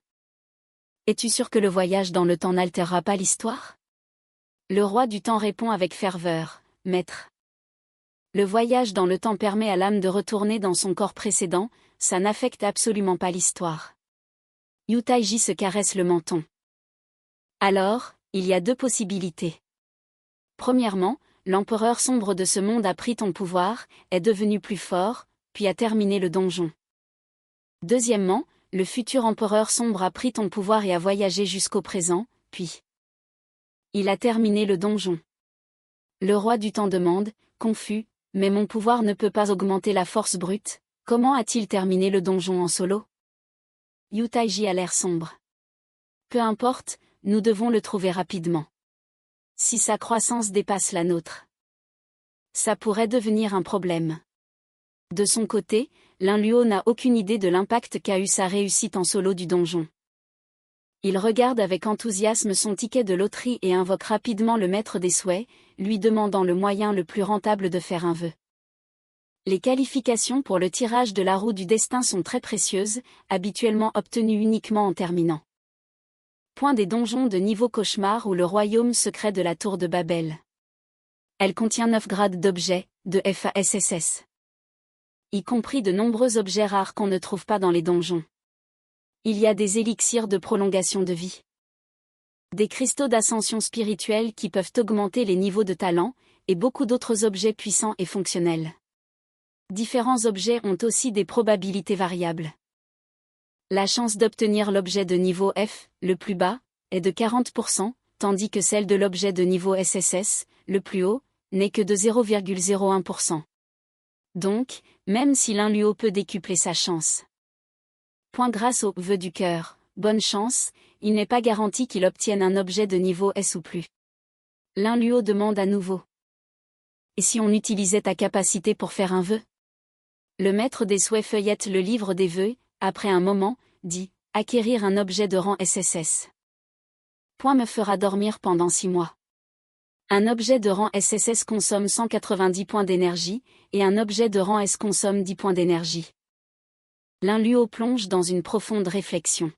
Es-tu sûr que le voyage dans le temps n'altérera pas l'histoire? Le roi du temps répond avec ferveur, Maître. Le voyage dans le temps permet à l'âme de retourner dans son corps précédent, ça n'affecte absolument pas l'histoire. Yutaiji se caresse le menton. Alors, il y a 2 possibilités. Premièrement, l'empereur sombre de ce monde a pris ton pouvoir, est devenu plus fort, puis a terminé le donjon. Deuxièmement, le futur empereur sombre a pris ton pouvoir et a voyagé jusqu'au présent, puis il a terminé le donjon. Le roi du temps demande, confus, mais mon pouvoir ne peut pas augmenter la force brute, comment a-t-il terminé le donjon en solo? Yutaiji a l'air sombre. Peu importe, nous devons le trouver rapidement. Si sa croissance dépasse la nôtre, ça pourrait devenir un problème. De son côté, Linluo n'a aucune idée de l'impact qu'a eu sa réussite en solo du donjon. Il regarde avec enthousiasme son ticket de loterie et invoque rapidement le maître des souhaits, lui demandant le moyen le plus rentable de faire un vœu. Les qualifications pour le tirage de la roue du destin sont très précieuses, habituellement obtenues uniquement en terminant. Des donjons de niveau cauchemar ou le royaume secret de la tour de Babel. Elle contient 9 grades d'objets, de FASSS. Y compris de nombreux objets rares qu'on ne trouve pas dans les donjons. Il y a des élixirs de prolongation de vie. Des cristaux d'ascension spirituelle qui peuvent augmenter les niveaux de talent, et beaucoup d'autres objets puissants et fonctionnels. Différents objets ont aussi des probabilités variables. La chance d'obtenir l'objet de niveau F, le plus bas, est de 40%, tandis que celle de l'objet de niveau SSS, le plus haut, n'est que de 0,01%. Donc, même si Linluo peut décupler sa chance. Grâce au vœu du cœur, bonne chance, il n'est pas garanti qu'il obtienne un objet de niveau S ou plus. Linluo demande à nouveau. Et si on utilisait ta capacité pour faire un vœu? Le maître des souhaits feuillette le livre des vœux, après un moment, dit, acquérir un objet de rang SSS. Me fera dormir pendant 6 mois. Un objet de rang SSS consomme 190 points d'énergie, et un objet de rang S consomme 10 points d'énergie. Linluo plonge dans une profonde réflexion.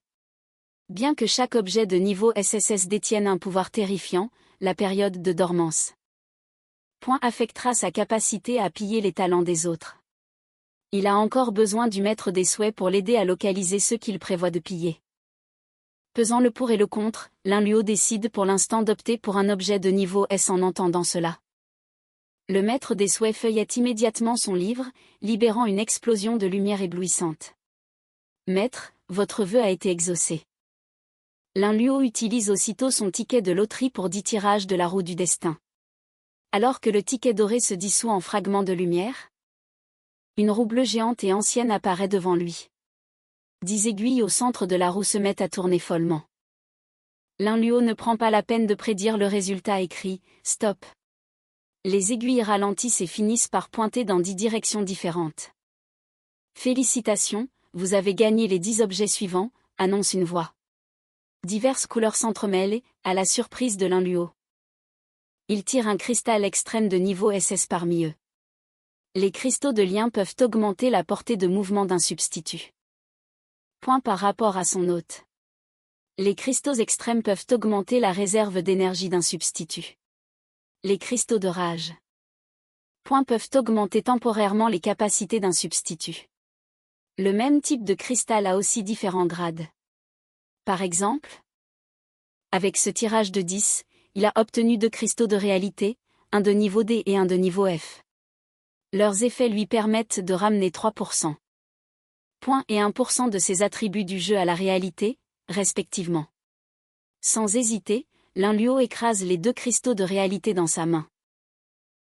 Bien que chaque objet de niveau SSS détienne un pouvoir terrifiant, la période de dormance affectera sa capacité à piller les talents des autres. Il a encore besoin du maître des souhaits pour l'aider à localiser ceux qu'il prévoit de piller. Pesant le pour et le contre, Linluo décide pour l'instant d'opter pour un objet de niveau S en entendant cela. Le maître des souhaits feuillette immédiatement son livre, libérant une explosion de lumière éblouissante. Maître, votre vœu a été exaucé. Lin Luo utilise aussitôt son ticket de loterie pour 10 tirages de la roue du destin. Alors que le ticket doré se dissout en fragments de lumière, une roue bleue géante et ancienne apparaît devant lui. 10 aiguilles au centre de la roue se mettent à tourner follement. Lin Luo ne prend pas la peine de prédire le résultat et crie « Stop !». Les aiguilles ralentissent et finissent par pointer dans 10 directions différentes. Félicitations, vous avez gagné les 10 objets suivants, annonce une voix. Diverses couleurs s'entremêlent, à la surprise de Lin Luo. Il tire un cristal extrême de niveau SS parmi eux. Les cristaux de lien peuvent augmenter la portée de mouvement d'un substitut. Point par rapport à son hôte. Les cristaux extrêmes peuvent augmenter la réserve d'énergie d'un substitut. Les cristaux de rage. Point peuvent augmenter temporairement les capacités d'un substitut. Le même type de cristal a aussi différents grades. Par exemple, avec ce tirage de 10, il a obtenu 2 cristaux de réalité, un de niveau D et un de niveau F. Leurs effets lui permettent de ramener 3%. Et 1% de ses attributs du jeu à la réalité, respectivement. Sans hésiter, Lin Luo écrase les 2 cristaux de réalité dans sa main.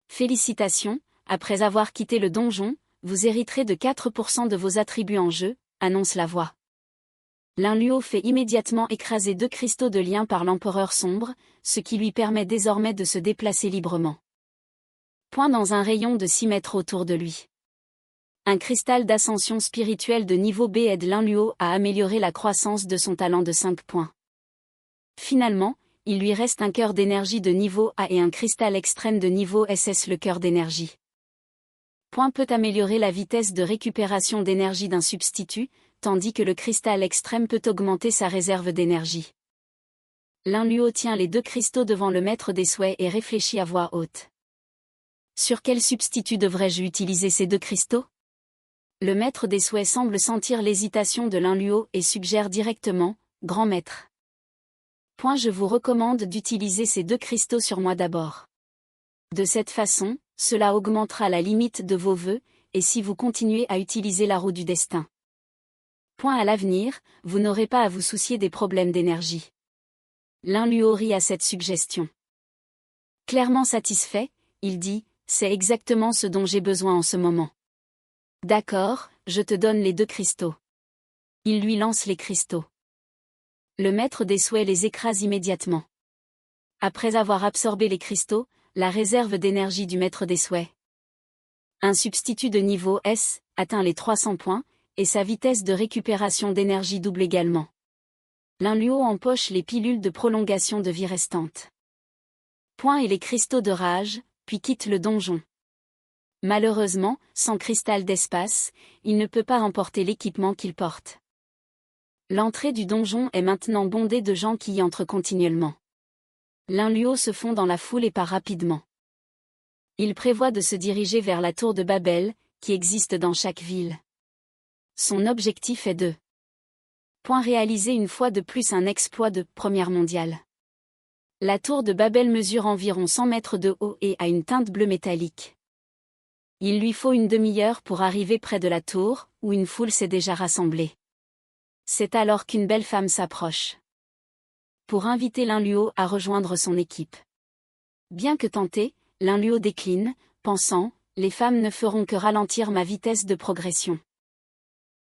Félicitations, après avoir quitté le donjon, vous hériterez de 4% de vos attributs en jeu, annonce la voix. Lin Luo fait immédiatement écraser 2 cristaux de lien par l'empereur sombre, ce qui lui permet désormais de se déplacer librement. Point dans un rayon de 6 mètres autour de lui. Un cristal d'ascension spirituelle de niveau B aide Lin Luo à améliorer la croissance de son talent de 5 points. Finalement, il lui reste un cœur d'énergie de niveau A et un cristal extrême de niveau SS. Le cœur d'énergie. Point peut améliorer la vitesse de récupération d'énergie d'un substitut, tandis que le cristal extrême peut augmenter sa réserve d'énergie. Lin Luo tient les 2 cristaux devant le maître des souhaits et réfléchit à voix haute. Sur quel substitut devrais-je utiliser ces 2 cristaux? Le maître des souhaits semble sentir l'hésitation de Lin Luo et suggère directement « Grand maître. Je vous recommande d'utiliser ces 2 cristaux sur moi d'abord. De cette façon, cela augmentera la limite de vos vœux, et si vous continuez à utiliser la roue du destin. À l'avenir, vous n'aurez pas à vous soucier des problèmes d'énergie. » Lin Luo rit à cette suggestion. Clairement satisfait, il dit « C'est exactement ce dont j'ai besoin en ce moment. » D'accord, je te donne les 2 cristaux. Il lui lance les cristaux. Le maître des souhaits les écrase immédiatement. Après avoir absorbé les cristaux, la réserve d'énergie du maître des souhaits. Un substitut de niveau S atteint les 300 points, et sa vitesse de récupération d'énergie double également. Lin Luo empoche les pilules de prolongation de vie restantes. Et les cristaux de rage, puis quitte le donjon. Malheureusement, sans cristal d'espace, il ne peut pas emporter l'équipement qu'il porte. L'entrée du donjon est maintenant bondée de gens qui y entrent continuellement. Lin Luo se fond dans la foule et part rapidement. Il prévoit de se diriger vers la tour de Babel, qui existe dans chaque ville. Son objectif est de réaliser une fois de plus un exploit de première mondiale. La tour de Babel mesure environ 100 mètres de haut et a une teinte bleue métallique. Il lui faut une demi-heure pour arriver près de la tour, où une foule s'est déjà rassemblée. C'est alors qu'une belle femme s'approche. Pour inviter Lin Luo à rejoindre son équipe. Bien que tenté, Lin Luo décline, pensant « Les femmes ne feront que ralentir ma vitesse de progression ».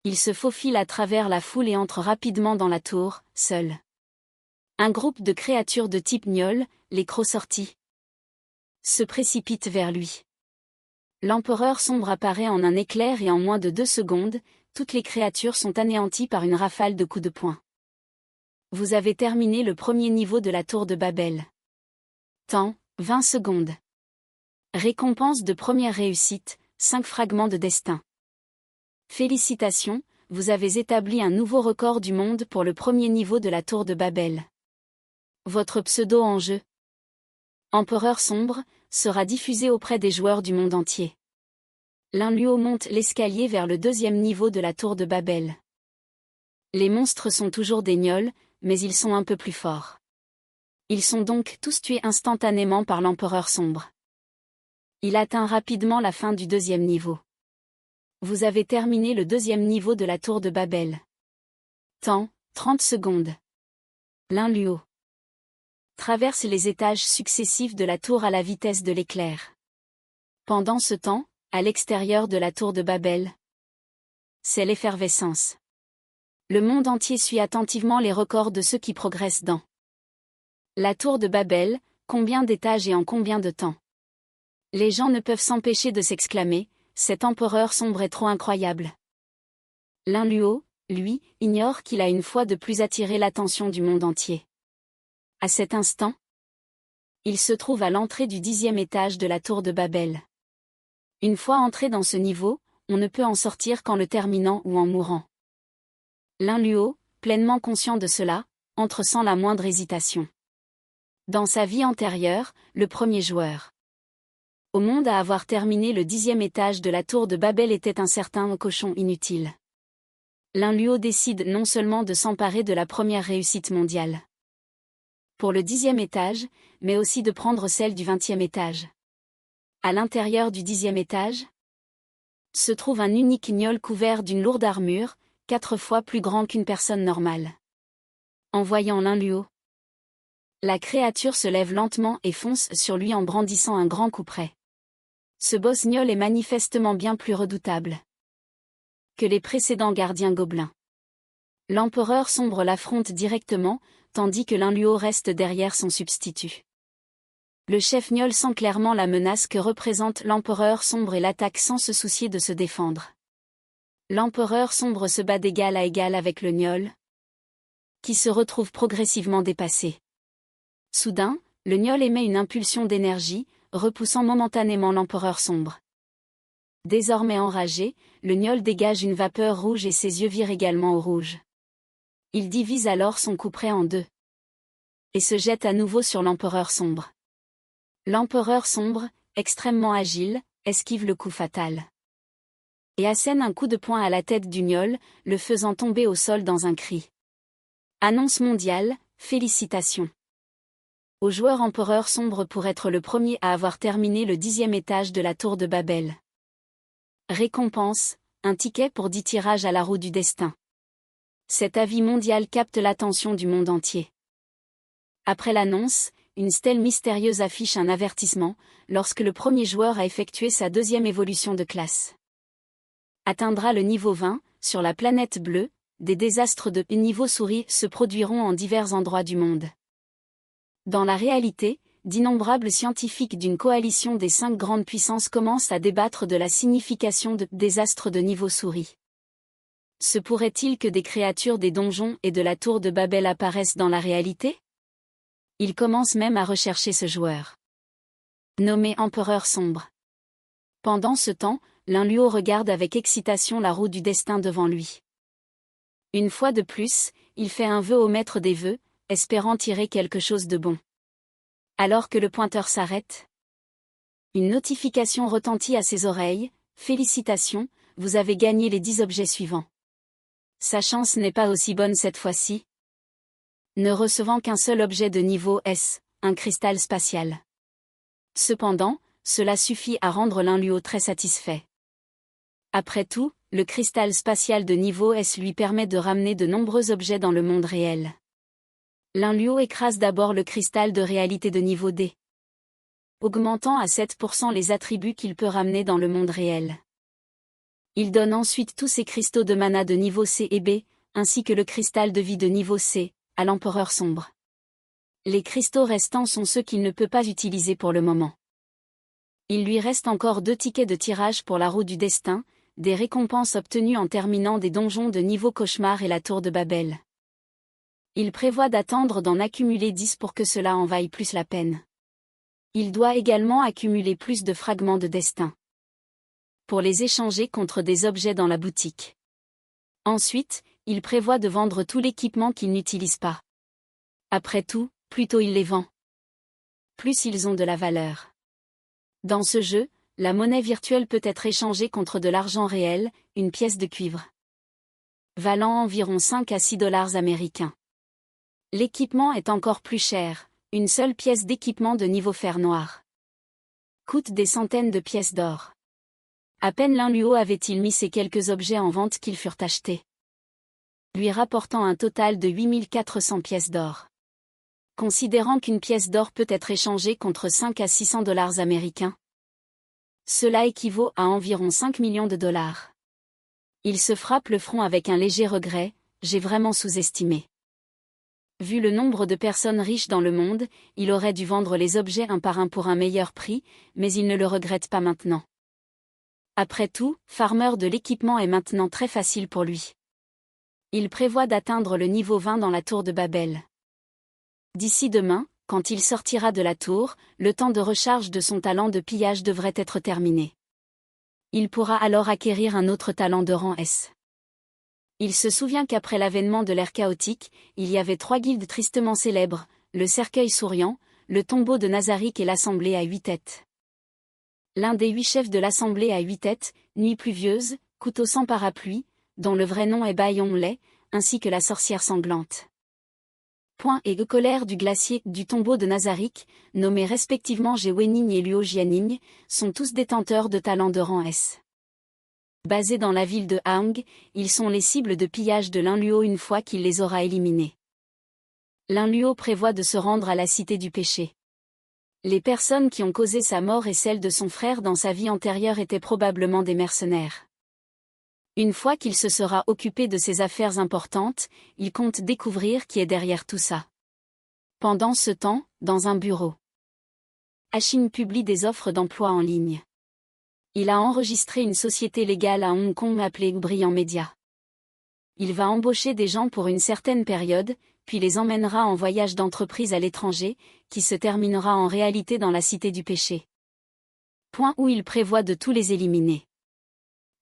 Il se faufile à travers la foule et entre rapidement dans la tour, seul. Un groupe de créatures de type Gnoll, les crocs sortis, se précipite vers lui. L'empereur sombre apparaît en un éclair et en moins de 2 secondes, toutes les créatures sont anéanties par une rafale de coups de poing. Vous avez terminé le premier niveau de la tour de Babel. Temps, 20 secondes. Récompense de première réussite, 5 fragments de destin. Félicitations, vous avez établi un nouveau record du monde pour le premier niveau de la tour de Babel. Votre pseudo en jeu, Empereur sombre, sera diffusé auprès des joueurs du monde entier. Lin Luo monte l'escalier vers le 2e niveau de la tour de Babel. Les monstres sont toujours des gnolls, mais ils sont un peu plus forts. Ils sont donc tous tués instantanément par l'empereur sombre. Il atteint rapidement la fin du 2e niveau. Vous avez terminé le 2e niveau de la tour de Babel. Temps, 30 secondes. Lin Luo traverse les étages successifs de la tour à la vitesse de l'éclair. Pendant ce temps, à l'extérieur de la tour de Babel, c'est l'effervescence. Le monde entier suit attentivement les records de ceux qui progressent dans la tour de Babel, combien d'étages et en combien de temps. Les gens ne peuvent s'empêcher de s'exclamer, cet empereur sombre est trop incroyable. Lin Luo, lui, ignore qu'il a une fois de plus attiré l'attention du monde entier. À cet instant, il se trouve à l'entrée du 10e étage de la tour de Babel. Une fois entré dans ce niveau, on ne peut en sortir qu'en le terminant ou en mourant. Lin Luo, pleinement conscient de cela, entre sans la moindre hésitation. Dans sa vie antérieure, le premier joueur au monde à avoir terminé le 10e étage de la tour de Babel était un certain cochon inutile. Lin Luo décide non seulement de s'emparer de la première réussite mondiale pour le 10e étage, mais aussi de prendre celle du 20e étage. À l'intérieur du 10e étage se trouve un unique gnôle couvert d'une lourde armure, 4 fois plus grand qu'une personne normale. En voyant Lin Luo, la créature se lève lentement et fonce sur lui en brandissant un grand couperet. Ce boss gnôle est manifestement bien plus redoutable que les précédents gardiens gobelins. L'empereur sombre l'affronte directement, tandis que Lin Luo reste derrière son substitut. Le chef gnôle sent clairement la menace que représente l'empereur sombre et l'attaque sans se soucier de se défendre. L'empereur sombre se bat d'égal à égal avec le gnôle, qui se retrouve progressivement dépassé. Soudain, le gnôle émet une impulsion d'énergie, repoussant momentanément l'empereur sombre. Désormais enragé, le gnôle dégage une vapeur rouge et ses yeux virent également au rouge. Il divise alors son couperet en deux et se jette à nouveau sur l'empereur sombre. L'empereur sombre, extrêmement agile, esquive le coup fatal et assène un coup de poing à la tête du gnôle, le faisant tomber au sol dans un cri. Annonce mondiale, félicitations au joueur empereur sombre pour être le premier à avoir terminé le 10e étage de la tour de Babel. Récompense, un ticket pour 10 tirages à la roue du destin. Cet avis mondial capte l'attention du monde entier. Après l'annonce, une stèle mystérieuse affiche un avertissement, lorsque le premier joueur a effectué sa deuxième évolution de classe atteindra le niveau 20, sur la planète bleue, des désastres de niveau souris se produiront en divers endroits du monde. Dans la réalité, d'innombrables scientifiques d'une coalition des 5 grandes puissances commencent à débattre de la signification de désastres de niveau souris. Se pourrait-il que des créatures des donjons et de la tour de Babel apparaissent dans la réalité? Ils commencent même à rechercher ce joueur, nommé Empereur Sombre. Pendant ce temps, Lin Luo regarde avec excitation la roue du destin devant lui. Une fois de plus, il fait un vœu au maître des vœux, espérant tirer quelque chose de bon. Alors que le pointeur s'arrête, une notification retentit à ses oreilles, « Félicitations, vous avez gagné les 10 objets suivants. » Sa chance n'est pas aussi bonne cette fois-ci, ne recevant qu'un seul objet de niveau S, un cristal spatial. Cependant, cela suffit à rendre Lin Luo très satisfait. Après tout, le cristal spatial de niveau S lui permet de ramener de nombreux objets dans le monde réel. Lin Luo écrase d'abord le cristal de réalité de niveau D, augmentant à 7% les attributs qu'il peut ramener dans le monde réel. Il donne ensuite tous ses cristaux de mana de niveau C et B, ainsi que le cristal de vie de niveau C, à l'empereur sombre. Les cristaux restants sont ceux qu'il ne peut pas utiliser pour le moment. Il lui reste encore 2 tickets de tirage pour la roue du destin, des récompenses obtenues en terminant des donjons de niveau cauchemar et la tour de Babel. Il prévoit d'attendre d'en accumuler 10 pour que cela en vaille plus la peine. Il doit également accumuler plus de fragments de destin pour les échanger contre des objets dans la boutique. Ensuite, il prévoit de vendre tout l'équipement qu'il n'utilise pas. Après tout, plus tôt il les vend, plus ils ont de la valeur. Dans ce jeu, la monnaie virtuelle peut être échangée contre de l'argent réel, une pièce de cuivre valant environ 5 à 6 dollars américains. L'équipement est encore plus cher, une seule pièce d'équipement de niveau fer noir coûte des centaines de pièces d'or. À peine Lin Luo avait-il mis ces quelques objets en vente qu'ils furent achetés lui rapportant un total de 8400 pièces d'or. Considérant qu'une pièce d'or peut être échangée contre 5 à 600 dollars américains, cela équivaut à environ 5 millions de dollars. Il se frappe le front avec un léger regret, j'ai vraiment sous-estimé. Vu le nombre de personnes riches dans le monde, il aurait dû vendre les objets un par un pour un meilleur prix, mais il ne le regrette pas maintenant. Après tout, farmer de l'équipement est maintenant très facile pour lui. Il prévoit d'atteindre le niveau 20 dans la tour de Babel. D'ici demain, quand il sortira de la tour, le temps de recharge de son talent de pillage devrait être terminé. Il pourra alors acquérir un autre talent de rang S. Il se souvient qu'après l'avènement de l'ère chaotique, il y avait 3 guildes tristement célèbres, le cercueil souriant, le tombeau de Nazarick et l'assemblée à 8 têtes. L'un des 8 chefs de l'assemblée à 8 têtes, Nuit pluvieuse, Couteau sans parapluie, dont le vrai nom est Bayon-Lay, ainsi que la sorcière sanglante. Et colère du glacier du tombeau de Nazarick, nommés respectivement Géwening et Luo Jianing, sont tous détenteurs de talents de rang S. Basés dans la ville de Hang, ils sont les cibles de pillage de Linluo une fois qu'il les aura éliminés. Linluo prévoit de se rendre à la cité du péché. Les personnes qui ont causé sa mort et celle de son frère dans sa vie antérieure étaient probablement des mercenaires. Une fois qu'il se sera occupé de ses affaires importantes, il compte découvrir qui est derrière tout ça. Pendant ce temps, dans un bureau, Ashin publie des offres d'emploi en ligne. Il a enregistré une société légale à Hong Kong appelée Brillant Media. Il va embaucher des gens pour une certaine période, puis les emmènera en voyage d'entreprise à l'étranger, qui se terminera en réalité dans la cité du péché. Où il prévoit de tous les éliminer.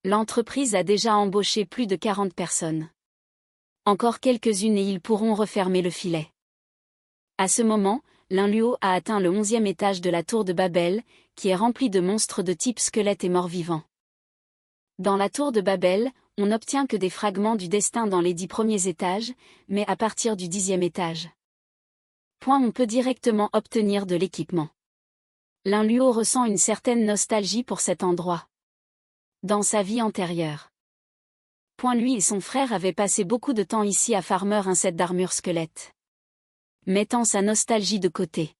L'entreprise a déjà embauché plus de 40 personnes. Encore quelques-unes et ils pourront refermer le filet. À ce moment, Linluo a atteint le 11e étage de la tour de Babel, qui est remplie de monstres de type squelette et mort-vivant. Dans la tour de Babel, on n'obtient que des fragments du destin dans les 10 premiers étages, mais à partir du 10e étage. On peut directement obtenir de l'équipement. Linluo ressent une certaine nostalgie pour cet endroit. Dans sa vie antérieure. Lui et son frère avaient passé beaucoup de temps ici à farmer un set d'armure squelette. Mettant sa nostalgie de côté,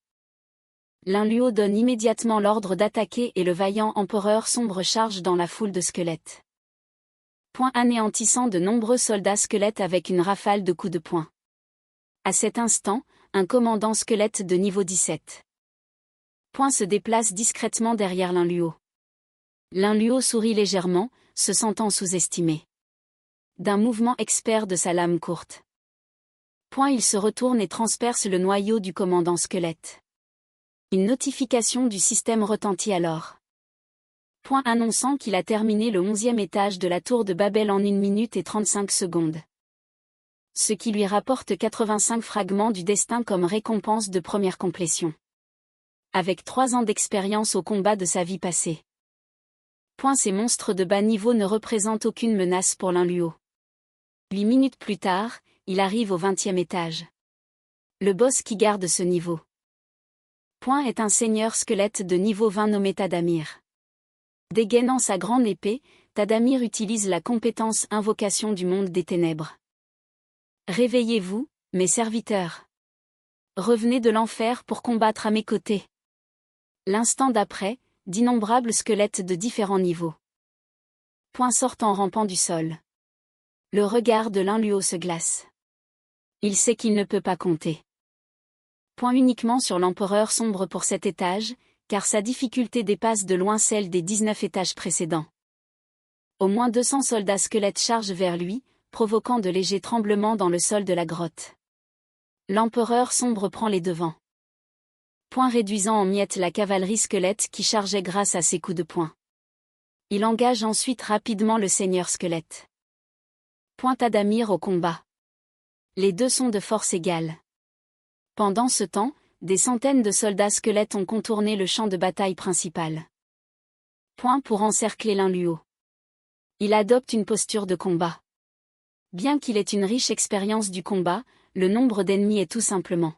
Linluo donne immédiatement l'ordre d'attaquer et le vaillant empereur sombre charge dans la foule de squelettes. Anéantissant de nombreux soldats squelettes avec une rafale de coups de poing. À cet instant, un commandant squelette de niveau 17. Se déplace discrètement derrière Linluo. Linluo sourit légèrement, se sentant sous-estimé. D'un mouvement expert de sa lame courte. Il se retourne et transperce le noyau du commandant squelette. Une notification du système retentit alors. Annonçant qu'il a terminé le 11e étage de la tour de Babel en 1 minute et 35 secondes. Ce qui lui rapporte 85 fragments du destin comme récompense de première complétion. Avec 3 ans d'expérience au combat de sa vie passée. Ces monstres de bas niveau ne représentent aucune menace pour Linluo. 8 minutes plus tard, il arrive au 20e étage. Le boss qui garde ce niveau. Est un seigneur squelette de niveau 20 nommé Tadamir. Dégainant sa grande épée, Tadamir utilise la compétence Invocation du monde des ténèbres. Réveillez-vous, mes serviteurs. Revenez de l'enfer pour combattre à mes côtés. L'instant d'après, d'innombrables squelettes de différents niveaux. Sortent en rampant du sol. Le regard de Linluo se glace. Il sait qu'il ne peut pas compter. Uniquement sur l'empereur sombre pour cet étage, car sa difficulté dépasse de loin celle des 19 étages précédents. Au moins 200 soldats squelettes chargent vers lui, provoquant de légers tremblements dans le sol de la grotte. L'empereur sombre prend les devants. Réduisant en miettes la cavalerie squelette qui chargeait grâce à ses coups de poing. Il engage ensuite rapidement le seigneur squelette. Tadamir au combat. Les deux sont de force égale. Pendant ce temps, des centaines de soldats squelettes ont contourné le champ de bataille principal. Pour encercler Linluo. Il adopte une posture de combat. Bien qu'il ait une riche expérience du combat, le nombre d'ennemis est tout simplement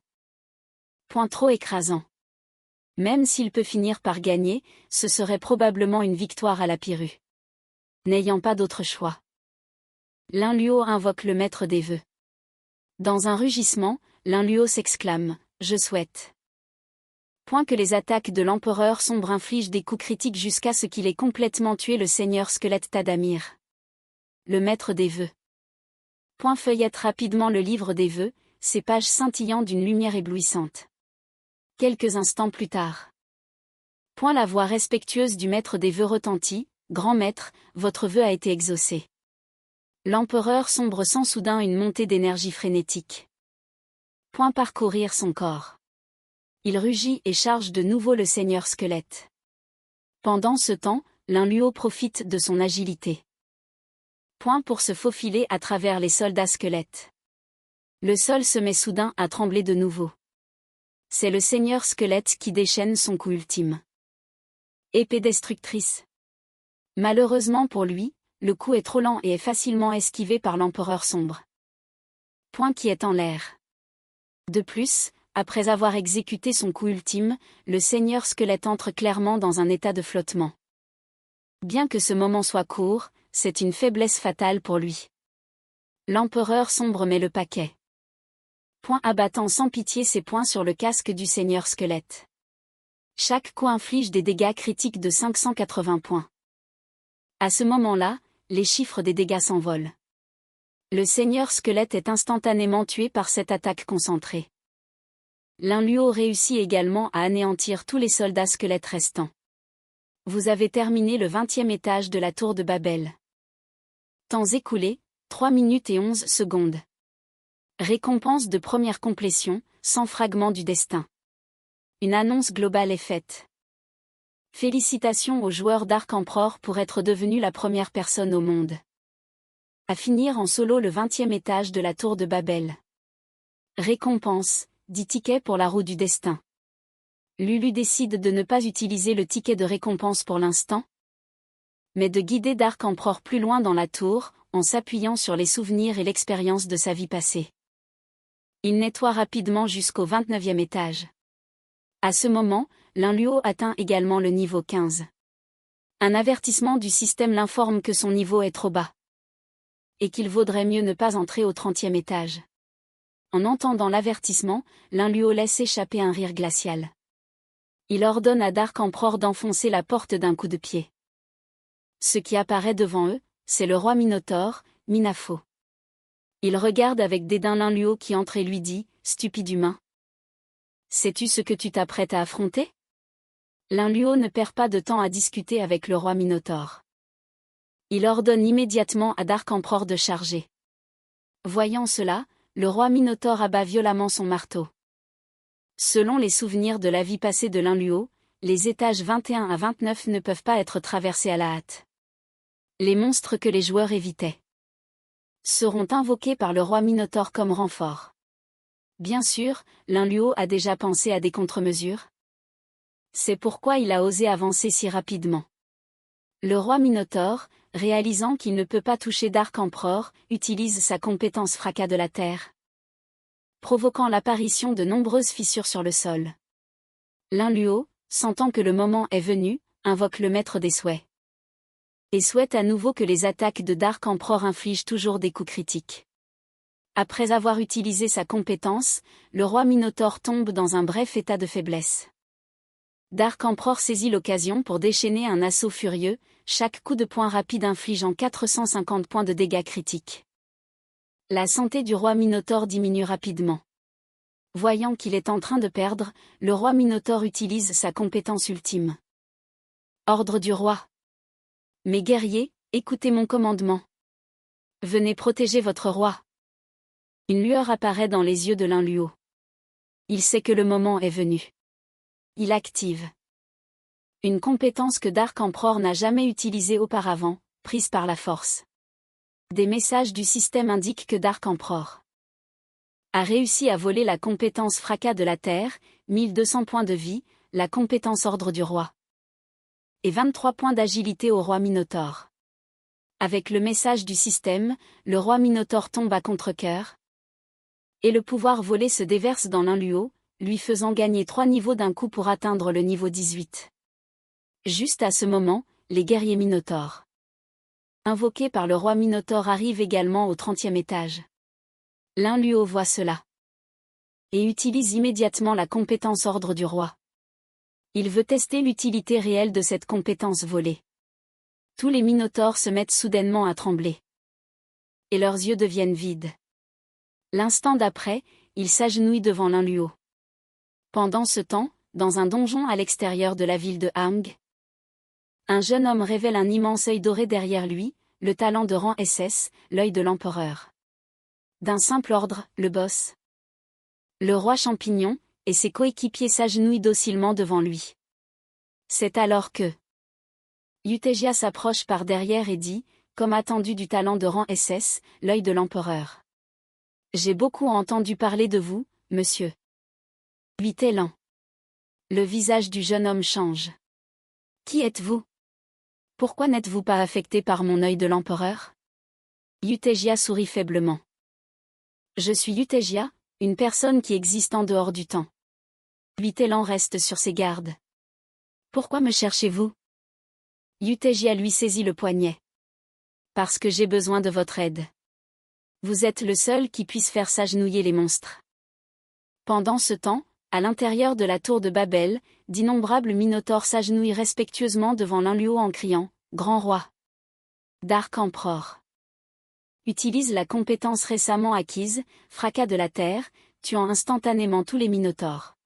trop écrasant. Même s'il peut finir par gagner, ce serait probablement une victoire à la Pyrrhu. N'ayant pas d'autre choix. L'Inluo invoque le maître des vœux. Dans un rugissement, l'Inluo s'exclame « Je souhaite ». Point que les attaques de l'empereur sombre infligent des coups critiques jusqu'à ce qu'il ait complètement tué le seigneur squelette Tadamir. Le maître des vœux. Point feuillette rapidement le livre des vœux, ses pages scintillant d'une lumière éblouissante. Quelques instants plus tard. Point la voix respectueuse du maître des vœux retentit, « Grand maître, votre vœu a été exaucé. » L'empereur sombre sent soudain une montée d'énergie frénétique. Point parcourir son corps. Il rugit et charge de nouveau le seigneur squelette. Pendant ce temps, l'Inluo profite de son agilité. Point pour se faufiler à travers les soldats squelettes. Le sol se met soudain à trembler de nouveau. C'est le seigneur squelette qui déchaîne son coup ultime. Épée destructrice. Malheureusement pour lui, le coup est trop lent et est facilement esquivé par l'empereur sombre. Point qui est en l'air. De plus, après avoir exécuté son coup ultime, le seigneur squelette entre clairement dans un état de flottement. Bien que ce moment soit court, c'est une faiblesse fatale pour lui. L'empereur sombre met le paquet. Point abattant sans pitié ses poings sur le casque du seigneur squelette. Chaque coup inflige des dégâts critiques de 580 points. À ce moment-là, les chiffres des dégâts s'envolent. Le seigneur squelette est instantanément tué par cette attaque concentrée. L'Inluo réussit également à anéantir tous les soldats squelettes restants. Vous avez terminé le 20e étage de la tour de Babel. Temps écoulé, 3 minutes et 11 secondes. Récompense de première complétion, 100 fragments du destin. Une annonce globale est faite. Félicitations aux joueurs d'Arc Emperor pour être devenus la première personne au monde à finir en solo le 20e étage de la tour de Babel. Récompense, 10 tickets pour la roue du destin. Lulu décide de ne pas utiliser le ticket de récompense pour l'instant, mais de guider Dark Emperor plus loin dans la tour, en s'appuyant sur les souvenirs et l'expérience de sa vie passée. Il nettoie rapidement jusqu'au 29e étage. À ce moment, l'Inluo atteint également le niveau 15. Un avertissement du système l'informe que son niveau est trop bas. Et qu'il vaudrait mieux ne pas entrer au 30e étage. En entendant l'avertissement, l'Inluo laisse échapper un rire glacial. Il ordonne à Dark Emperor d'enfoncer la porte d'un coup de pied. Ce qui apparaît devant eux, c'est le roi Minotaure, Minafo. Il regarde avec dédain l'Inluo qui entre et lui dit « Stupide humain. Sais-tu ce que tu t'apprêtes à affronter ?» L'Inluo ne perd pas de temps à discuter avec le roi Minotaure. Il ordonne immédiatement à Dark Emperor de charger. Voyant cela, le roi Minotaure abat violemment son marteau. Selon les souvenirs de la vie passée de l'Inluo, les étages 21 à 29 ne peuvent pas être traversés à la hâte. Les monstres que les joueurs évitaient seront invoqués par le roi Minotaure comme renfort. Bien sûr, l'Inluo a déjà pensé à des contre-mesures. C'est pourquoi il a osé avancer si rapidement. Le roi Minotaure, réalisant qu'il ne peut pas toucher Dark Emperor, utilise sa compétence fracas de la terre, provoquant l'apparition de nombreuses fissures sur le sol. L'Inluo, sentant que le moment est venu, invoque le maître des souhaits. Et souhaite à nouveau que les attaques de Dark Emperor infligent toujours des coups critiques. Après avoir utilisé sa compétence, le roi Minotaure tombe dans un bref état de faiblesse. Dark Emperor saisit l'occasion pour déchaîner un assaut furieux, chaque coup de poing rapide infligeant 450 points de dégâts critiques. La santé du roi Minotaure diminue rapidement. Voyant qu'il est en train de perdre, le roi Minotaure utilise sa compétence ultime. Ordre du roi. Mes guerriers, écoutez mon commandement. Venez protéger votre roi. Une lueur apparaît dans les yeux de l'Inluo. Il sait que le moment est venu. Il active une compétence que Dark Emperor n'a jamais utilisée auparavant, prise par la force. Des messages du système indiquent que Dark Emperor a réussi à voler la compétence fracas de la terre, 1200 points de vie, la compétence ordre du roi. Et 23 points d'agilité au roi Minotaure. Avec le message du système, le roi Minotaure tombe à contre-cœur. Et le pouvoir volé se déverse dans l'Inluo, lui faisant gagner 3 niveaux d'un coup pour atteindre le niveau 18. Juste à ce moment, les guerriers Minotaures invoqué par le roi Minotaure arrive également au 30e étage. L'Inluo voit cela et utilise immédiatement la compétence ordre du roi. Il veut tester l'utilité réelle de cette compétence volée. Tous les Minotaures se mettent soudainement à trembler. Et leurs yeux deviennent vides. L'instant d'après, ils s'agenouillent devant l'Inluo. Pendant ce temps, dans un donjon à l'extérieur de la ville de Hang, un jeune homme révèle un immense œil doré derrière lui, le talent de rang SS, l'œil de l'empereur. D'un simple ordre, le boss. Le roi champignon, et ses coéquipiers s'agenouillent docilement devant lui. C'est alors que Eutégia s'approche par derrière et dit, comme attendu du talent de rang SS, l'œil de l'empereur. J'ai beaucoup entendu parler de vous, monsieur. 8 élans. Le visage du jeune homme change. Qui êtes-vous? Pourquoi n'êtes-vous pas affecté par mon œil de l'empereur? Eutégia sourit faiblement. Je suis Eutégia, une personne qui existe en dehors du temps. 8 élans reste sur ses gardes. Pourquoi me cherchez-vous? Eutégia lui saisit le poignet. Parce que j'ai besoin de votre aide. Vous êtes le seul qui puisse faire s'agenouiller les monstres. Pendant ce temps, à l'intérieur de la tour de Babel, d'innombrables minotaures s'agenouillent respectueusement devant l'Inluo en criant « Grand roi ». Dark Emperor utilise la compétence récemment acquise, fracas de la terre, tuant instantanément tous les minotaures.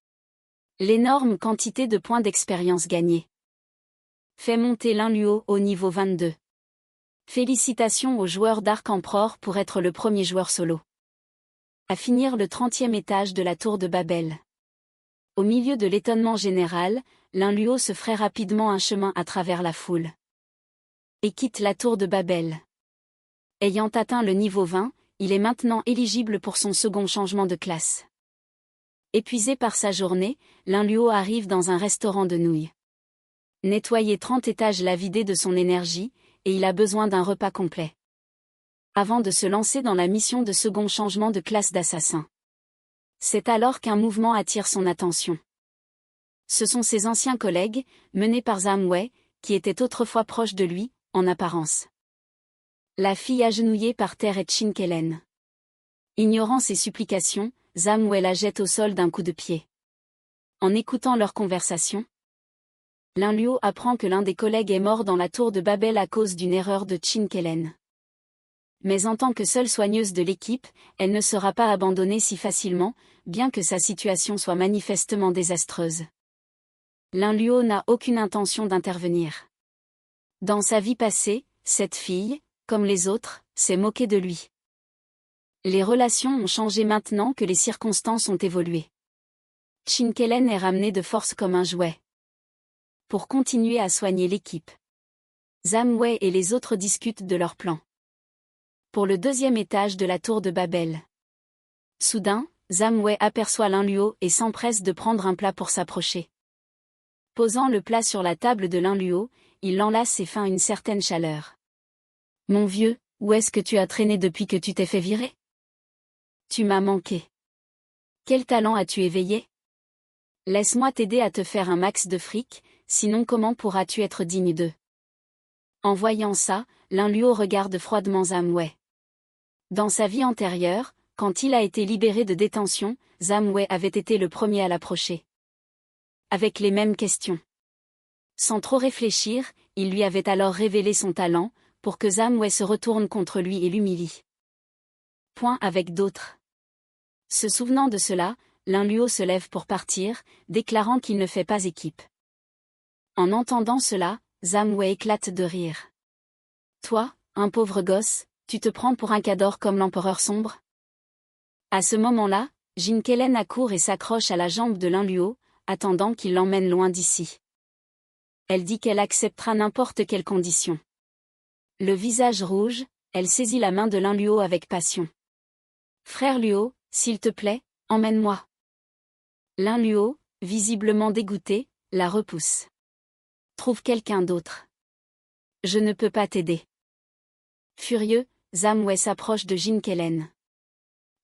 L'énorme quantité de points d'expérience gagnés fait monter l'Inluo au niveau 22. Félicitations aux joueurs Dark Emperor pour être le premier joueur solo à finir le 30e étage de la tour de Babel. Au milieu de l'étonnement général, l'Inluo se fraye rapidement un chemin à travers la foule et quitte la tour de Babel. Ayant atteint le niveau 20, il est maintenant éligible pour son second changement de classe. Épuisé par sa journée, l'Inluo arrive dans un restaurant de nouilles. Nettoyer 30 étages l'a vidé de son énergie, et il a besoin d'un repas complet avant de se lancer dans la mission de second changement de classe d'assassin. C'est alors qu'un mouvement attire son attention. Ce sont ses anciens collègues, menés par Zamway, qui étaient autrefois proches de lui, en apparence. La fille agenouillée par terre est Chinkelen. Ignorant ses supplications, Zamway la jette au sol d'un coup de pied. En écoutant leur conversation, l'Inluo apprend que l'un des collègues est mort dans la tour de Babel à cause d'une erreur de Chinkelen. Mais en tant que seule soigneuse de l'équipe, elle ne sera pas abandonnée si facilement, bien que sa situation soit manifestement désastreuse. L'Inluo n'a aucune intention d'intervenir. Dans sa vie passée, cette fille, comme les autres, s'est moquée de lui. Les relations ont changé maintenant que les circonstances ont évolué. Chinkelen est ramenée de force comme un jouet pour continuer à soigner l'équipe. Zamway et les autres discutent de leur plan pour le 2e étage de la tour de Babel. Soudain, Zamway aperçoit l'Inluo et s'empresse de prendre un plat pour s'approcher. Posant le plat sur la table de l'Inluo, il l'enlace et feint une certaine chaleur. « Mon vieux, où est-ce que tu as traîné depuis que tu t'es fait virer? Tu m'as manqué. Quel talent as-tu éveillé? Laisse-moi t'aider à te faire un max de fric, sinon comment pourras-tu être digne d'eux? » En voyant ça, l'Inluo regarde froidement Zamway. Dans sa vie antérieure, quand il a été libéré de détention, Zamway avait été le premier à l'approcher. Avec les mêmes questions. Sans trop réfléchir, il lui avait alors révélé son talent, pour que Zamway se retourne contre lui et l'humilie. Point avec d'autres. Se souvenant de cela, l'Inluo se lève pour partir, déclarant qu'il ne fait pas équipe. En entendant cela, Zamway éclate de rire. Toi, un pauvre gosse, tu te prends pour un cador comme l'empereur sombre? À ce moment-là, Chinkelen accourt et s'accroche à la jambe de l'Inluo, attendant qu'il l'emmène loin d'ici. Elle dit qu'elle acceptera n'importe quelle condition. Le visage rouge, elle saisit la main de l'Inluo avec passion. Frère Luo, s'il te plaît, emmène-moi. L'Inluo, visiblement dégoûté, la repousse. Trouve quelqu'un d'autre. Je ne peux pas t'aider. Furieux, Zamway s'approche de Chinkelen.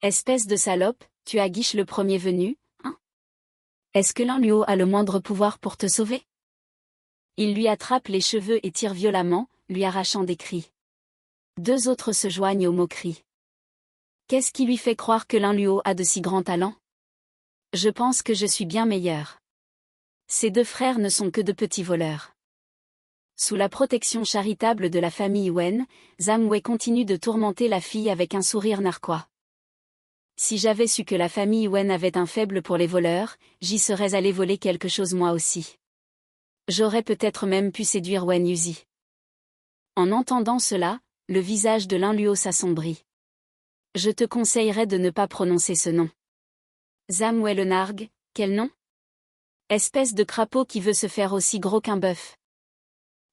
Espèce de salope, tu aguiches le premier venu, hein? Est-ce que l'Inluo a le moindre pouvoir pour te sauver? Il lui attrape les cheveux et tire violemment, lui arrachant des cris. Deux autres se joignent aux moqueries. Qu'est-ce qui lui fait croire que Lin Luo a de si grands talents? Je pense que je suis bien meilleur. Ces deux frères ne sont que de petits voleurs. Sous la protection charitable de la famille Wen, Zhang Wei continue de tourmenter la fille avec un sourire narquois. Si j'avais su que la famille Wen avait un faible pour les voleurs, j'y serais allé voler quelque chose moi aussi. J'aurais peut-être même pu séduire Wen Yuzi. En entendant cela, le visage de Lin Luo s'assombrit. Je te conseillerais de ne pas prononcer ce nom. Zhang Wei le nargue, quel nom? Espèce de crapaud qui veut se faire aussi gros qu'un bœuf.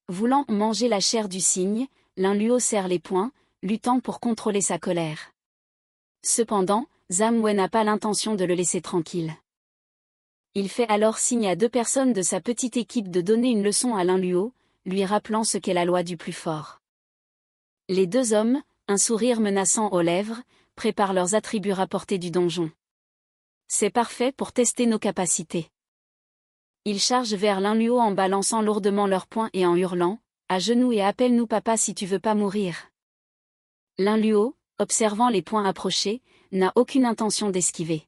Voulant manger la chair du cygne, Lin Luo serre les poings, luttant pour contrôler sa colère. Cependant, Zhang Wei n'a pas l'intention de le laisser tranquille. Il fait alors signe à deux personnes de sa petite équipe de donner une leçon à Lin Luo, lui rappelant ce qu'est la loi du plus fort. Les deux hommes, un sourire menaçant aux lèvres, préparent leurs attributs rapportés du donjon. C'est parfait pour tester nos capacités. Ils chargent vers Lin Luo en balançant lourdement leurs poings et en hurlant, à genoux et appelle-nous papa si tu veux pas mourir. Lin Luo, observant les poings approcher, n'a aucune intention d'esquiver.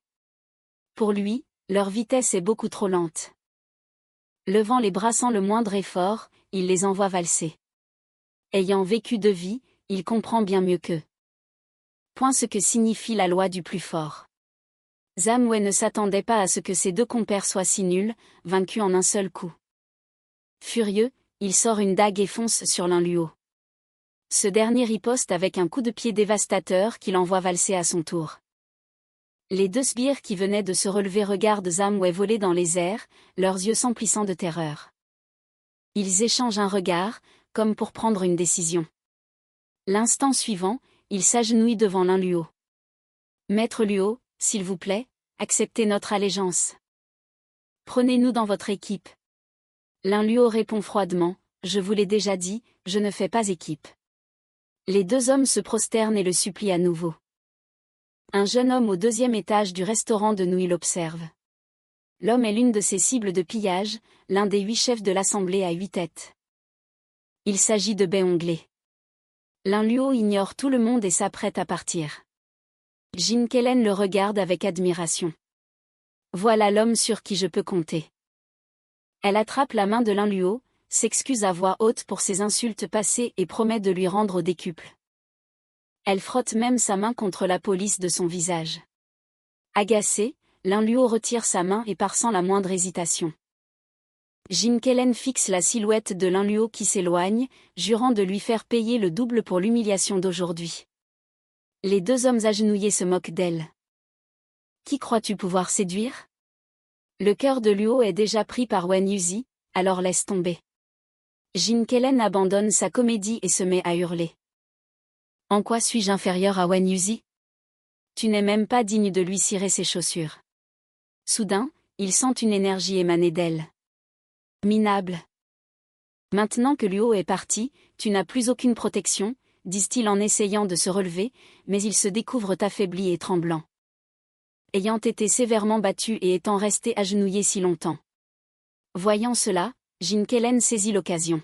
Pour lui, leur vitesse est beaucoup trop lente. Levant les bras sans le moindre effort, il les envoie valser. Ayant vécu deux vies, il comprend bien mieux qu'eux. Point ce que signifie la loi du plus fort. Zhang Wei ne s'attendait pas à ce que ses deux compères soient si nuls, vaincus en un seul coup. Furieux, il sort une dague et fonce sur Lin Luo. Ce dernier riposte avec un coup de pied dévastateur qu'il envoie valser à son tour. Les deux sbires qui venaient de se relever regardent Zhang Wei voler dans les airs, leurs yeux s'emplissant de terreur. Ils échangent un regard, comme pour prendre une décision. L'instant suivant, ils s'agenouillent devant Lin Luo. Maître Luo, s'il vous plaît, acceptez notre allégeance. Prenez-nous dans votre équipe. Lin Luo répond froidement, je vous l'ai déjà dit, je ne fais pas équipe. Les deux hommes se prosternent et le supplient à nouveau. Un jeune homme au deuxième étage du restaurant de nouilles l'observe. L'homme est l'une de ses cibles de pillage, l'un des 8 chefs de l'assemblée à 8 têtes. Il s'agit de Bai Hongli. Lin Luo ignore tout le monde et s'apprête à partir. Jin Kellen le regarde avec admiration. Voilà l'homme sur qui je peux compter. Elle attrape la main de Lin Luo, s'excuse à voix haute pour ses insultes passées et promet de lui rendre au décuple. Elle frotte même sa main contre la police de son visage. Agacé, Lin Luo retire sa main et part sans la moindre hésitation. Jin Kellen fixe la silhouette de Lin Luo qui s'éloigne, jurant de lui faire payer le double pour l'humiliation d'aujourd'hui. Les deux hommes agenouillés se moquent d'elle. Qui crois-tu pouvoir séduire? Le cœur de Luo est déjà pris par Wen Yuzi, alors laisse tomber. Jin Kellen abandonne sa comédie et se met à hurler. En quoi suis-je inférieur à Wen Yuzi? Tu n'es même pas digne de lui cirer ses chaussures. Soudain, il sent une énergie émaner d'elle. Minable. Maintenant que Luo est parti, tu n'as plus aucune protection, disent-ils en essayant de se relever, mais ils se découvrent affaiblis et tremblants. Ayant été sévèrement battus et étant restés agenouillés si longtemps. Voyant cela, Jin Kellen saisit l'occasion.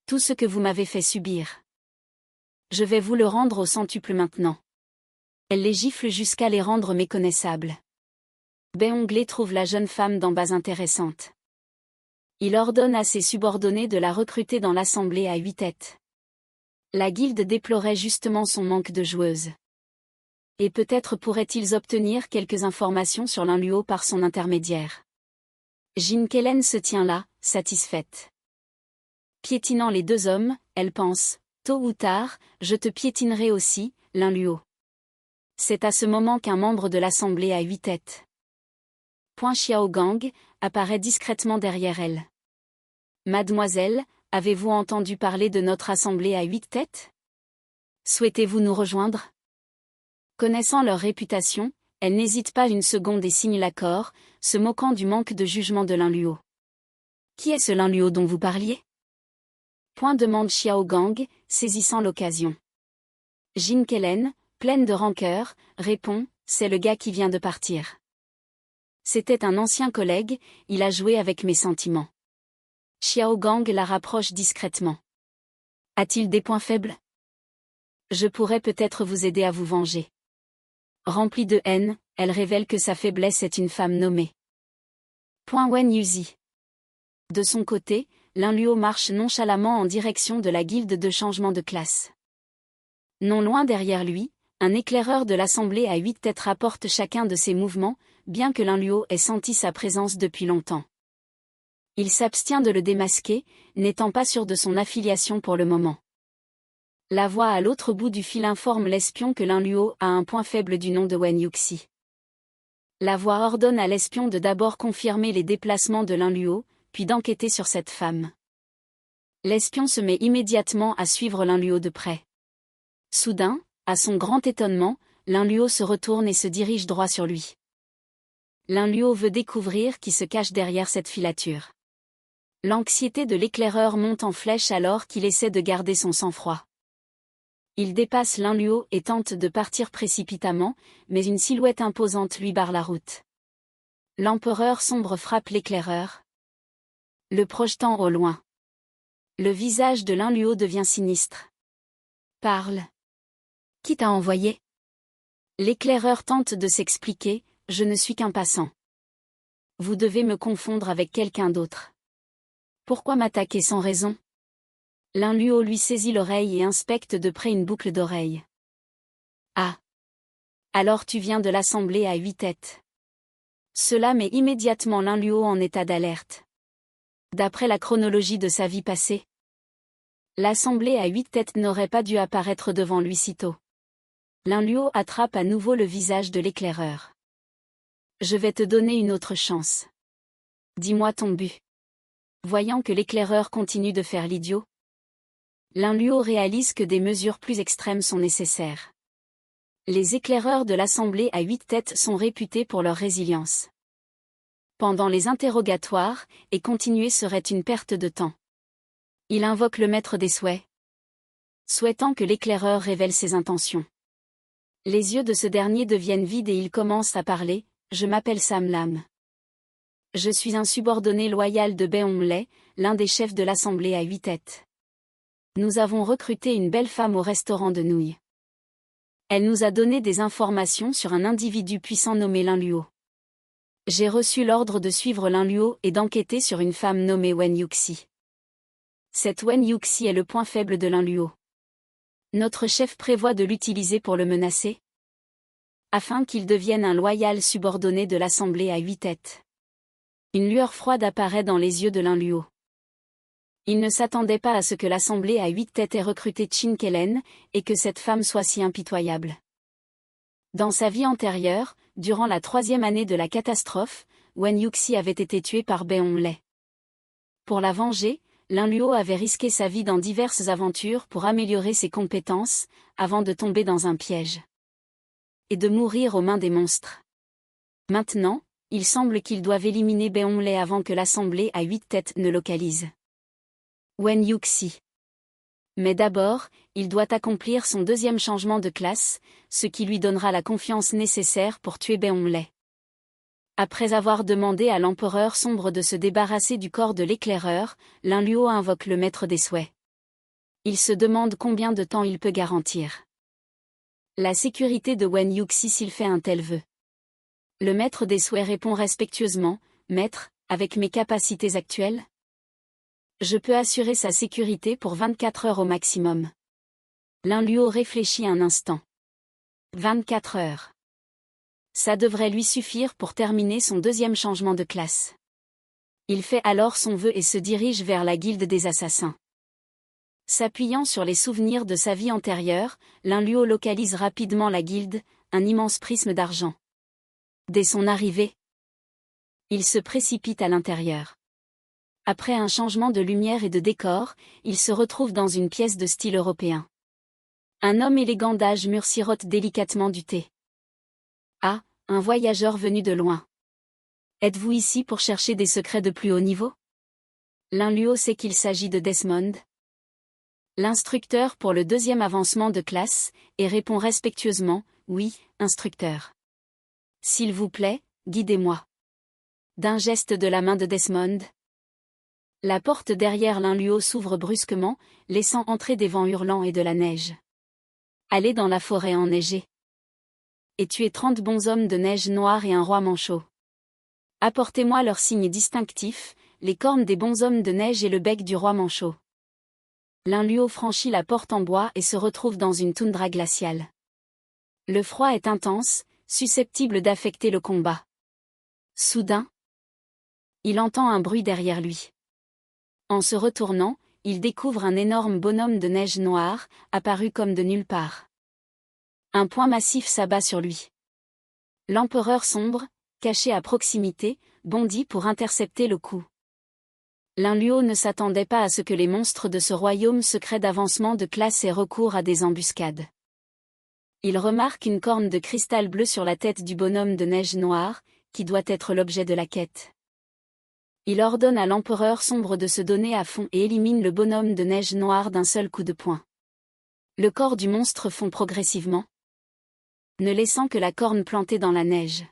Tout ce que vous m'avez fait subir. Je vais vous le rendre au centuple maintenant. Elle les gifle jusqu'à les rendre méconnaissables. Bai Hongli trouve la jeune femme d'en bas intéressante. Il ordonne à ses subordonnés de la recruter dans l'assemblée à 8 têtes. La guilde déplorait justement son manque de joueuses. Et peut-être pourraient-ils obtenir quelques informations sur Lin Luo par son intermédiaire. Jin Kellen se tient là, satisfaite. Piétinant les deux hommes, elle pense, tôt ou tard, je te piétinerai aussi, Lin Luo. C'est à ce moment qu'un membre de l'assemblée à 8 têtes. Xiao Gang apparaît discrètement derrière elle. Mademoiselle, avez-vous entendu parler de notre assemblée à 8 têtes? Souhaitez-vous nous rejoindre? Connaissant leur réputation, elle n'hésite pas une seconde et signe l'accord, se moquant du manque de jugement de Lin Luo. Qui est ce Lin Luo dont vous parliez? Demande Xiao Gang, saisissant l'occasion. Jin Kellen, pleine de rancœur, répond, c'est le gars qui vient de partir. C'était un ancien collègue, il a joué avec mes sentiments. Xiao Gang la rapproche discrètement. A-t-il des points faibles? Je pourrais peut-être vous aider à vous venger. Remplie de haine, elle révèle que sa faiblesse est une femme nommée Wen Yuzi. De son côté, Lin Luo marche nonchalamment en direction de la guilde de changement de classe. Non loin derrière lui, un éclaireur de l'assemblée à 8 têtes rapporte chacun de ses mouvements, bien que Lin Luo ait senti sa présence depuis longtemps. Il s'abstient de le démasquer, n'étant pas sûr de son affiliation pour le moment. La voix à l'autre bout du fil informe l'espion que Lin Luo a un point faible du nom de Wen Yuxi. La voix ordonne à l'espion de d'abord confirmer les déplacements de Lin Luo, puis d'enquêter sur cette femme. L'espion se met immédiatement à suivre Lin Luo de près. Soudain, à son grand étonnement, Lin Luo se retourne et se dirige droit sur lui. Lin Luo veut découvrir qui se cache derrière cette filature. L'anxiété de l'éclaireur monte en flèche alors qu'il essaie de garder son sang-froid. Il dépasse Lin Luo et tente de partir précipitamment, mais une silhouette imposante lui barre la route. L'empereur sombre frappe l'éclaireur, le projetant au loin. Le visage de Lin Luo devient sinistre. Parle. Qui t'a envoyé? L'éclaireur tente de s'expliquer, je ne suis qu'un passant. Vous devez me confondre avec quelqu'un d'autre. Pourquoi m'attaquer sans raison? Lin Luo lui saisit l'oreille et inspecte de près une boucle d'oreille. Ah! Alors tu viens de l'assemblée à 8 têtes. Cela met immédiatement Lin Luo en état d'alerte. D'après la chronologie de sa vie passée, l'assemblée à 8 têtes n'aurait pas dû apparaître devant lui sitôt. Lin Luo attrape à nouveau le visage de l'éclaireur. Je vais te donner une autre chance. Dis-moi ton but. Voyant que l'éclaireur continue de faire l'idiot, Lin Luo réalise que des mesures plus extrêmes sont nécessaires. Les éclaireurs de l'assemblée à 8 têtes sont réputés pour leur résilience. Pendant les interrogatoires, et continuer serait une perte de temps. Il invoque le maître des souhaits, souhaitant que l'éclaireur révèle ses intentions. Les yeux de ce dernier deviennent vides et il commence à parler, je m'appelle Sam Lam. Je suis un subordonné loyal de Beonglai, l'un des chefs de l'assemblée à 8 têtes. Nous avons recruté une belle femme au restaurant de nouilles. Elle nous a donné des informations sur un individu puissant nommé Lin Luo. J'ai reçu l'ordre de suivre Lin Luo et d'enquêter sur une femme nommée Wen Yuxi. Cette Wen Yuxi est le point faible de Lin Luo. Notre chef prévoit de l'utiliser pour le menacer, afin qu'il devienne un loyal subordonné de l'assemblée à 8 têtes. Une lueur froide apparaît dans les yeux de Lin Luo. Il ne s'attendait pas à ce que l'assemblée à 8 têtes ait recruté Qin Kellen, et que cette femme soit si impitoyable. Dans sa vie antérieure, durant la 3e année de la catastrophe, Wen Yuxi avait été tué par Beonglai. Pour la venger, Lin Luo avait risqué sa vie dans diverses aventures pour améliorer ses compétences, avant de tomber dans un piège. Et de mourir aux mains des monstres. Maintenant, il semble qu'ils doivent éliminer Beonglai avant que l'assemblée à 8 têtes ne localise Wen Yuxi. Mais d'abord, il doit accomplir son 2e changement de classe, ce qui lui donnera la confiance nécessaire pour tuer Beonglai. Après avoir demandé à l'empereur sombre de se débarrasser du corps de l'éclaireur, Lin Luo invoque le maître des souhaits. Il se demande combien de temps il peut garantir la sécurité de Wen Yuxi s'il fait un tel vœu. Le maître des souhaits répond respectueusement, « Maître, avec mes capacités actuelles, je peux assurer sa sécurité pour 24 heures au maximum. » Lin Luo réfléchit un instant. 24 heures. Ça devrait lui suffire pour terminer son 2e changement de classe. Il fait alors son vœu et se dirige vers la guilde des assassins. S'appuyant sur les souvenirs de sa vie antérieure, Lin Luo localise rapidement la guilde, un immense prisme d'argent. Dès son arrivée, il se précipite à l'intérieur. Après un changement de lumière et de décor, il se retrouve dans une pièce de style européen. Un homme élégant d'âge mûr sirote délicatement du thé. Ah, un voyageur venu de loin. Êtes-vous ici pour chercher des secrets de plus haut niveau? Lin Luo sait qu'il s'agit de Desmond, l'instructeur pour le 2e avancement de classe, et répond respectueusement, oui, instructeur. S'il vous plaît, guidez-moi. D'un geste de la main de Desmond, la porte derrière Lin Luo s'ouvre brusquement, laissant entrer des vents hurlants et de la neige. Aller dans la forêt enneigée. Et tuer 30 bonshommes de neige noire et un roi manchot. Apportez-moi leurs signes distinctifs, les cornes des bonshommes de neige et le bec du roi manchot. L'un-luo franchit la porte en bois et se retrouve dans une toundra glaciale. Le froid est intense, susceptible d'affecter le combat. Soudain, il entend un bruit derrière lui. En se retournant, il découvre un énorme bonhomme de neige noire, apparu comme de nulle part. Un poing massif s'abat sur lui. L'empereur sombre, caché à proximité, bondit pour intercepter le coup. L'un-luo ne s'attendait pas à ce que les monstres de ce royaume secret d'avancement de classe aient recours à des embuscades. Il remarque une corne de cristal bleu sur la tête du bonhomme de neige noire, qui doit être l'objet de la quête. Il ordonne à l'empereur sombre de se donner à fond et élimine le bonhomme de neige noire d'un seul coup de poing. Le corps du monstre fond progressivement, ne laissant que la corne plantée dans la neige.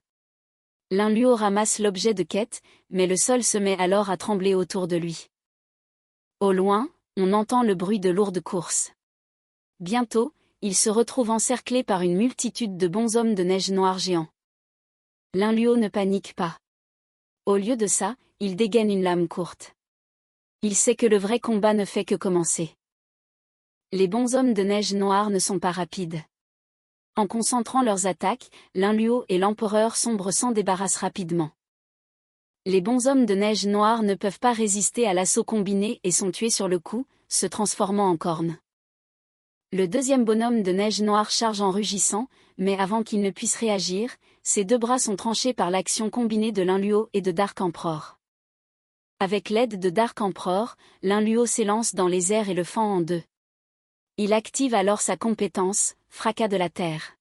L'un-luo ramasse l'objet de quête, mais le sol se met alors à trembler autour de lui. Au loin, on entend le bruit de lourdes courses. Bientôt, il se retrouve encerclé par une multitude de bonshommes de neige noire géants. L'un-luo ne panique pas. Au lieu de ça, il dégaine une lame courte. Il sait que le vrai combat ne fait que commencer. Les bonshommes de neige noire ne sont pas rapides. En concentrant leurs attaques, l'un-luo et l'empereur sombre s'en débarrassent rapidement. Les bonshommes de neige noire ne peuvent pas résister à l'assaut combiné et sont tués sur le coup, se transformant en cornes. Le deuxième bonhomme de neige noire charge en rugissant, mais avant qu'il ne puisse réagir, ses deux bras sont tranchés par l'action combinée de l'un-luo et de Dark Emperor. Avec l'aide de Dark Emperor, l'un-luo s'élance dans les airs et le fend en deux. Il active alors sa compétence, fracas de la terre.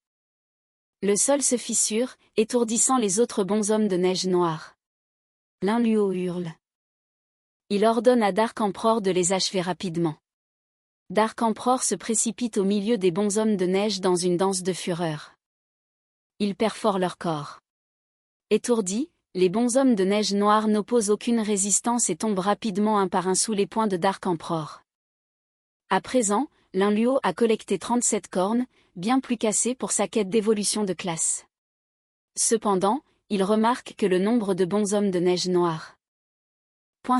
Le sol se fissure, étourdissant les autres bonshommes de neige noire. L'un-luo hurle. Il ordonne à Dark Emperor de les achever rapidement. Dark Emperor se précipite au milieu des bonshommes de neige dans une danse de fureur. Il perfore leur corps. Étourdis, les bonshommes de neige noire n'opposent aucune résistance et tombent rapidement un par un sous les poings de Dark Emperor. À présent, l'un-luo a collecté 37 cornes, bien plus qu'assez pour sa quête d'évolution de classe. Cependant, il remarque que le nombre de bonshommes de neige noire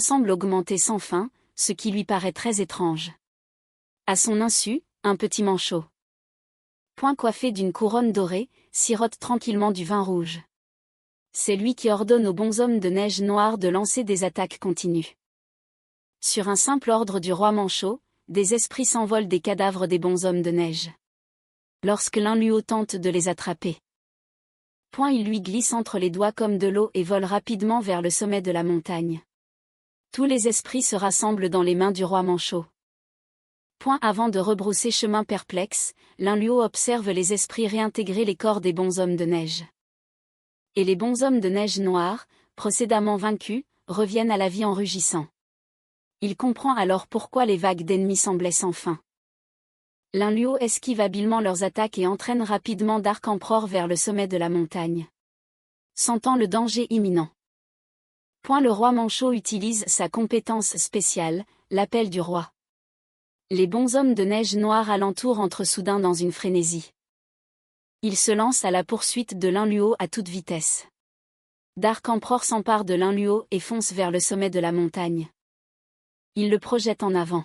semble augmenter sans fin, ce qui lui paraît très étrange. À son insu, un petit manchot, coiffé d'une couronne dorée, sirote tranquillement du vin rouge. C'est lui qui ordonne aux bonshommes de neige noire de lancer des attaques continues. Sur un simple ordre du roi manchot, des esprits s'envolent des cadavres des bonshommes de neige. Lorsque l'un-luo tente de les attraper, il lui glisse entre les doigts comme de l'eau et vole rapidement vers le sommet de la montagne. Tous les esprits se rassemblent dans les mains du roi manchot. Avant de rebrousser chemin perplexe, l'un-luo observe les esprits réintégrer les corps des bonshommes de neige. Et les bonshommes de neige noire, précédemment vaincus, reviennent à la vie en rugissant. Il comprend alors pourquoi les vagues d'ennemis semblaient sans fin. L'un-luo esquive habilement leurs attaques et entraîne rapidement Dark Emperor vers le sommet de la montagne. Sentant le danger imminent, le roi manchot utilise sa compétence spéciale, l'appel du roi. Les bonshommes de neige noire alentour entrent soudain dans une frénésie. Ils se lancent à la poursuite de l'un-luo à toute vitesse. Dark Emperor s'empare de l'un-luo et fonce vers le sommet de la montagne. Il le projette en avant.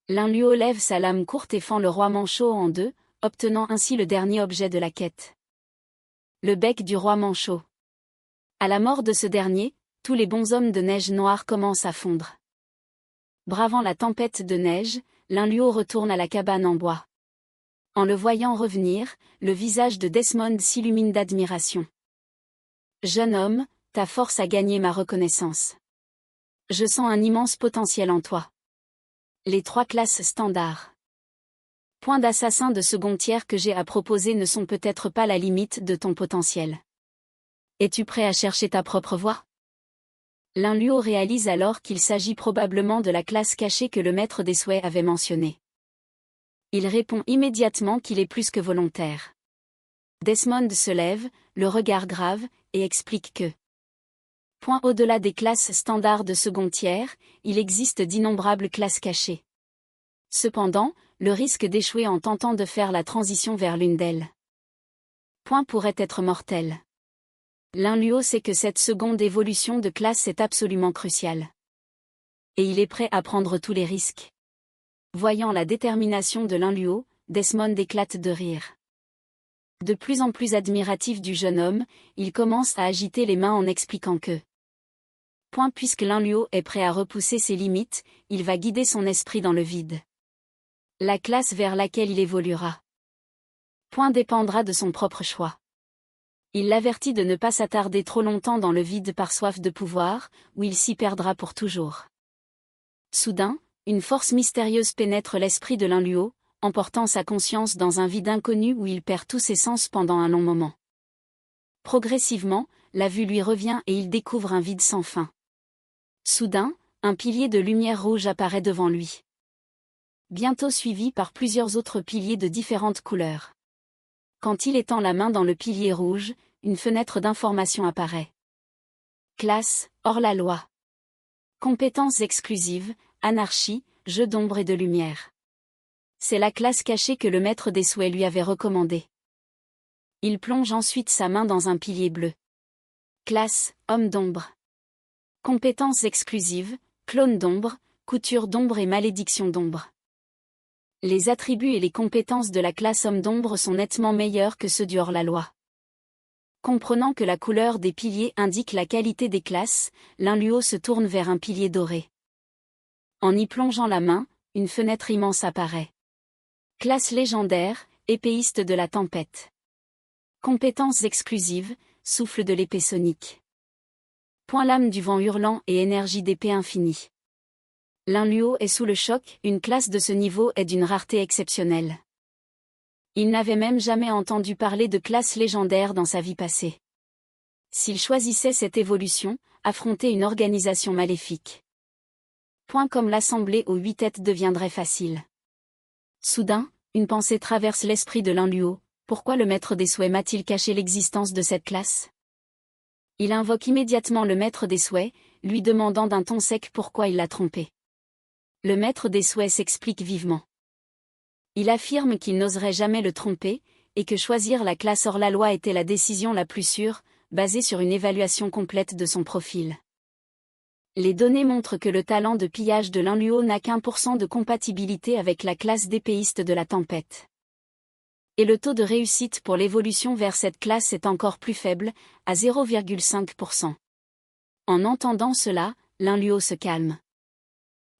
L'un-luo lève sa lame courte et fend le roi manchot en deux, obtenant ainsi le dernier objet de la quête. Le bec du roi manchot. À la mort de ce dernier, tous les bonshommes de neige noire commencent à fondre. Bravant la tempête de neige, l'un-luo retourne à la cabane en bois. En le voyant revenir, le visage de Desmond s'illumine d'admiration. « Jeune homme, ta force a gagné ma reconnaissance. Je sens un immense potentiel en toi. » Les 3 classes standards. D'assassins de second tiers que j'ai à proposer ne sont peut-être pas la limite de ton potentiel. Es-tu prêt à chercher ta propre voie? L'un-luo réalise alors qu'il s'agit probablement de la classe cachée que le maître des souhaits avait mentionnée. Il répond immédiatement qu'il est plus que volontaire. Desmond se lève, le regard grave, et explique que au-delà des classes standards de second tiers, il existe d'innombrables classes cachées. Cependant, le risque d'échouer en tentant de faire la transition vers l'une d'elles. Pourrait être mortel. L'Inluo sait que cette seconde évolution de classe est absolument cruciale. Et il est prêt à prendre tous les risques. Voyant la détermination de l'Inluo, Desmond éclate de rire. De plus en plus admiratif du jeune homme, il commence à agiter les mains en expliquant que puisque l'Inluo est prêt à repousser ses limites, il va guider son esprit dans le vide. La classe vers laquelle il évoluera dépendra de son propre choix. Il l'avertit de ne pas s'attarder trop longtemps dans le vide par soif de pouvoir, où il s'y perdra pour toujours. Soudain, une force mystérieuse pénètre l'esprit de l'Inluo, emportant sa conscience dans un vide inconnu où il perd tous ses sens pendant un long moment. Progressivement, la vue lui revient et il découvre un vide sans fin. Soudain, un pilier de lumière rouge apparaît devant lui. Bientôt suivi par plusieurs autres piliers de différentes couleurs. Quand il étend la main dans le pilier rouge, une fenêtre d'information apparaît. Classe, hors la loi. Compétences exclusives, anarchie, jeu d'ombre et de lumière. C'est la classe cachée que le maître des souhaits lui avait recommandée. Il plonge ensuite sa main dans un pilier bleu. Classe, homme d'ombre. Compétences exclusives, clone d'ombre, couture d'ombre et malédiction d'ombre. Les attributs et les compétences de la classe homme d'ombre sont nettement meilleurs que ceux du hors-la-loi. Comprenant que la couleur des piliers indique la qualité des classes, l'Inluo se tourne vers un pilier doré. En y plongeant la main, une fenêtre immense apparaît. Classe légendaire, épéiste de la tempête. Compétences exclusives, souffle de l'épée sonique. Lame du vent hurlant et énergie d'épée infinie. L'Inluo est sous le choc, une classe de ce niveau est d'une rareté exceptionnelle. Il n'avait même jamais entendu parler de classe légendaire dans sa vie passée. S'il choisissait cette évolution, affronter une organisation maléfique. Comme l'assemblée aux 8 têtes deviendrait facile. Soudain, une pensée traverse l'esprit de l'Inluo, pourquoi le maître des souhaits m'a-t-il caché l'existence de cette classe? Il invoque immédiatement le maître des souhaits, lui demandant d'un ton sec pourquoi il l'a trompé. Le maître des souhaits s'explique vivement. Il affirme qu'il n'oserait jamais le tromper, et que choisir la classe hors la loi était la décision la plus sûre, basée sur une évaluation complète de son profil. Les données montrent que le talent de pillage de l'Inluo n'a qu'1% de compatibilité avec la classe d'épéiste de la tempête. Et le taux de réussite pour l'évolution vers cette classe est encore plus faible, à 0,5%. En entendant cela, l'Inluo se calme.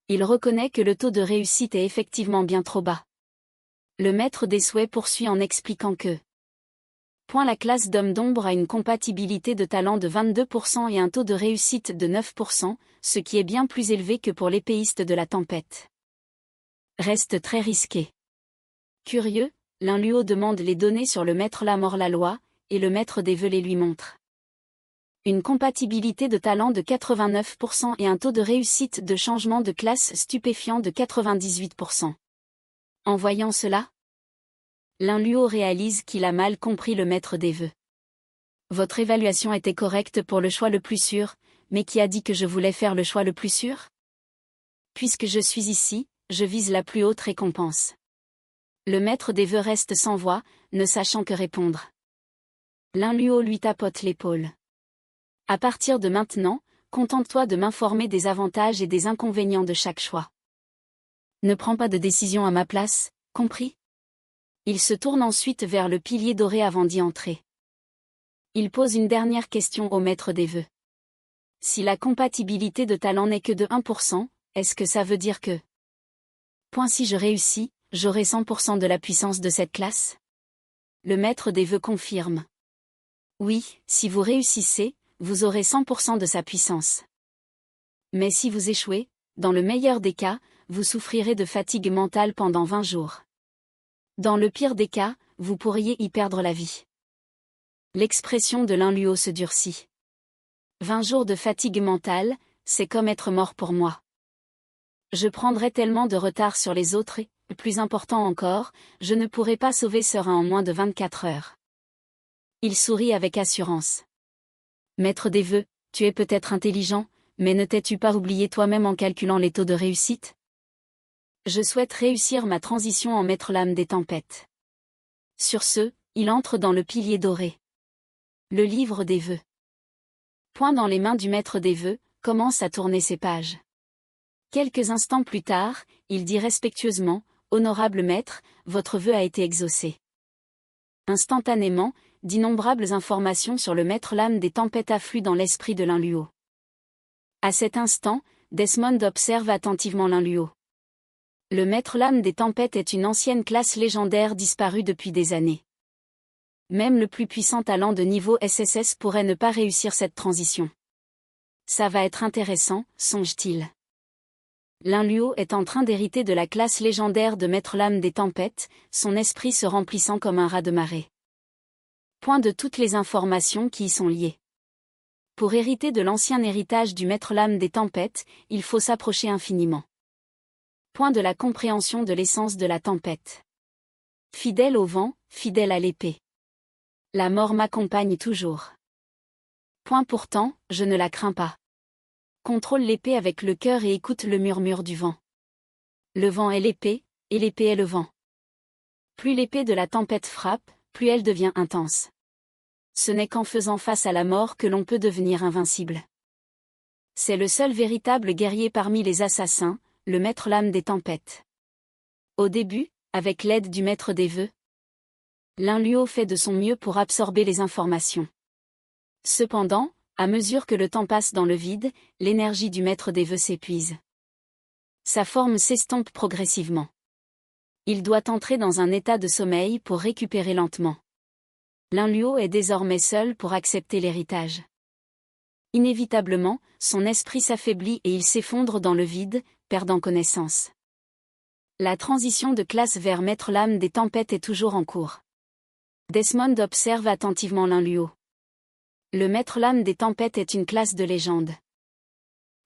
Il reconnaît que le taux de réussite est effectivement bien trop bas. Le maître des souhaits poursuit en expliquant que la classe d'homme d'ombre a une compatibilité de talent de 22% et un taux de réussite de 9%, ce qui est bien plus élevé que pour l'épéiste de la tempête. Reste très risqué. Curieux, l'Inluo demande les données sur le maître lame hors la loi, et le maître des vœux les lui montre. Une compatibilité de talent de 89% et un taux de réussite de changement de classe stupéfiant de 98%. En voyant cela, l'Inluo réalise qu'il a mal compris le maître des vœux. Votre évaluation était correcte pour le choix le plus sûr, mais qui a dit que je voulais faire le choix le plus sûr? Puisque je suis ici, je vise la plus haute récompense. Le maître des vœux reste sans voix, ne sachant que répondre. L'Inluo lui tapote l'épaule. À partir de maintenant, contente-toi de m'informer des avantages et des inconvénients de chaque choix. Ne prends pas de décision à ma place, compris? Il se tourne ensuite vers le pilier doré avant d'y entrer. Il pose une dernière question au maître des vœux. Si la compatibilité de talent n'est que de 1%, est-ce que ça veut dire que si je réussis, j'aurai 100% de la puissance de cette classe? Le maître des vœux confirme. Oui, si vous réussissez, vous aurez 100% de sa puissance. Mais si vous échouez, dans le meilleur des cas, vous souffrirez de fatigue mentale pendant 20 jours. Dans le pire des cas, vous pourriez y perdre la vie. L'expression de l'Inluo se durcit. 20 jours de fatigue mentale, c'est comme être mort pour moi. Je prendrais tellement de retard sur les autres et, plus important encore, je ne pourrais pas sauver Serein en moins de 24 heures. Il sourit avec assurance. Maître des vœux, tu es peut-être intelligent, mais ne t'es-tu pas oublié toi-même en calculant les taux de réussite? Je souhaite réussir ma transition en maître lame des tempêtes. Sur ce, il entre dans le pilier doré. Le livre des vœux. Point dans les mains du maître des vœux, commence à tourner ses pages. Quelques instants plus tard, il dit respectueusement, « Honorable maître, votre vœu a été exaucé. » Instantanément, d'innombrables informations sur le maître lame des tempêtes affluent dans l'esprit de Linluo. À cet instant, Desmond observe attentivement Linluo. Le maître lame des tempêtes est une ancienne classe légendaire disparue depuis des années. Même le plus puissant talent de niveau SSS pourrait ne pas réussir cette transition. Ça va être intéressant, songe-t-il. Linluo est en train d'hériter de la classe légendaire de maître lame des tempêtes, son esprit se remplissant comme un raz de marée. Point de toutes les informations qui y sont liées. Pour hériter de l'ancien héritage du maître lame des tempêtes, il faut s'approcher infiniment. Point de la compréhension de l'essence de la tempête. Fidèle au vent, fidèle à l'épée. La mort m'accompagne toujours. Point pourtant, je ne la crains pas. Contrôle l'épée avec le cœur et écoute le murmure du vent. Le vent est l'épée, et l'épée est le vent. Plus l'épée de la tempête frappe, plus elle devient intense. Ce n'est qu'en faisant face à la mort que l'on peut devenir invincible. C'est le seul véritable guerrier parmi les assassins, le maître lame des tempêtes. Au début, avec l'aide du maître des vœux, Linluo fait de son mieux pour absorber les informations. Cependant, à mesure que le temps passe dans le vide, l'énergie du maître des vœux s'épuise. Sa forme s'estompe progressivement. Il doit entrer dans un état de sommeil pour récupérer lentement. Linluo est désormais seul pour accepter l'héritage. Inévitablement, son esprit s'affaiblit et il s'effondre dans le vide, perdant connaissance. La transition de classe vers maître lame des tempêtes est toujours en cours. Desmond observe attentivement Linluo. Le maître lame des tempêtes est une classe de légende.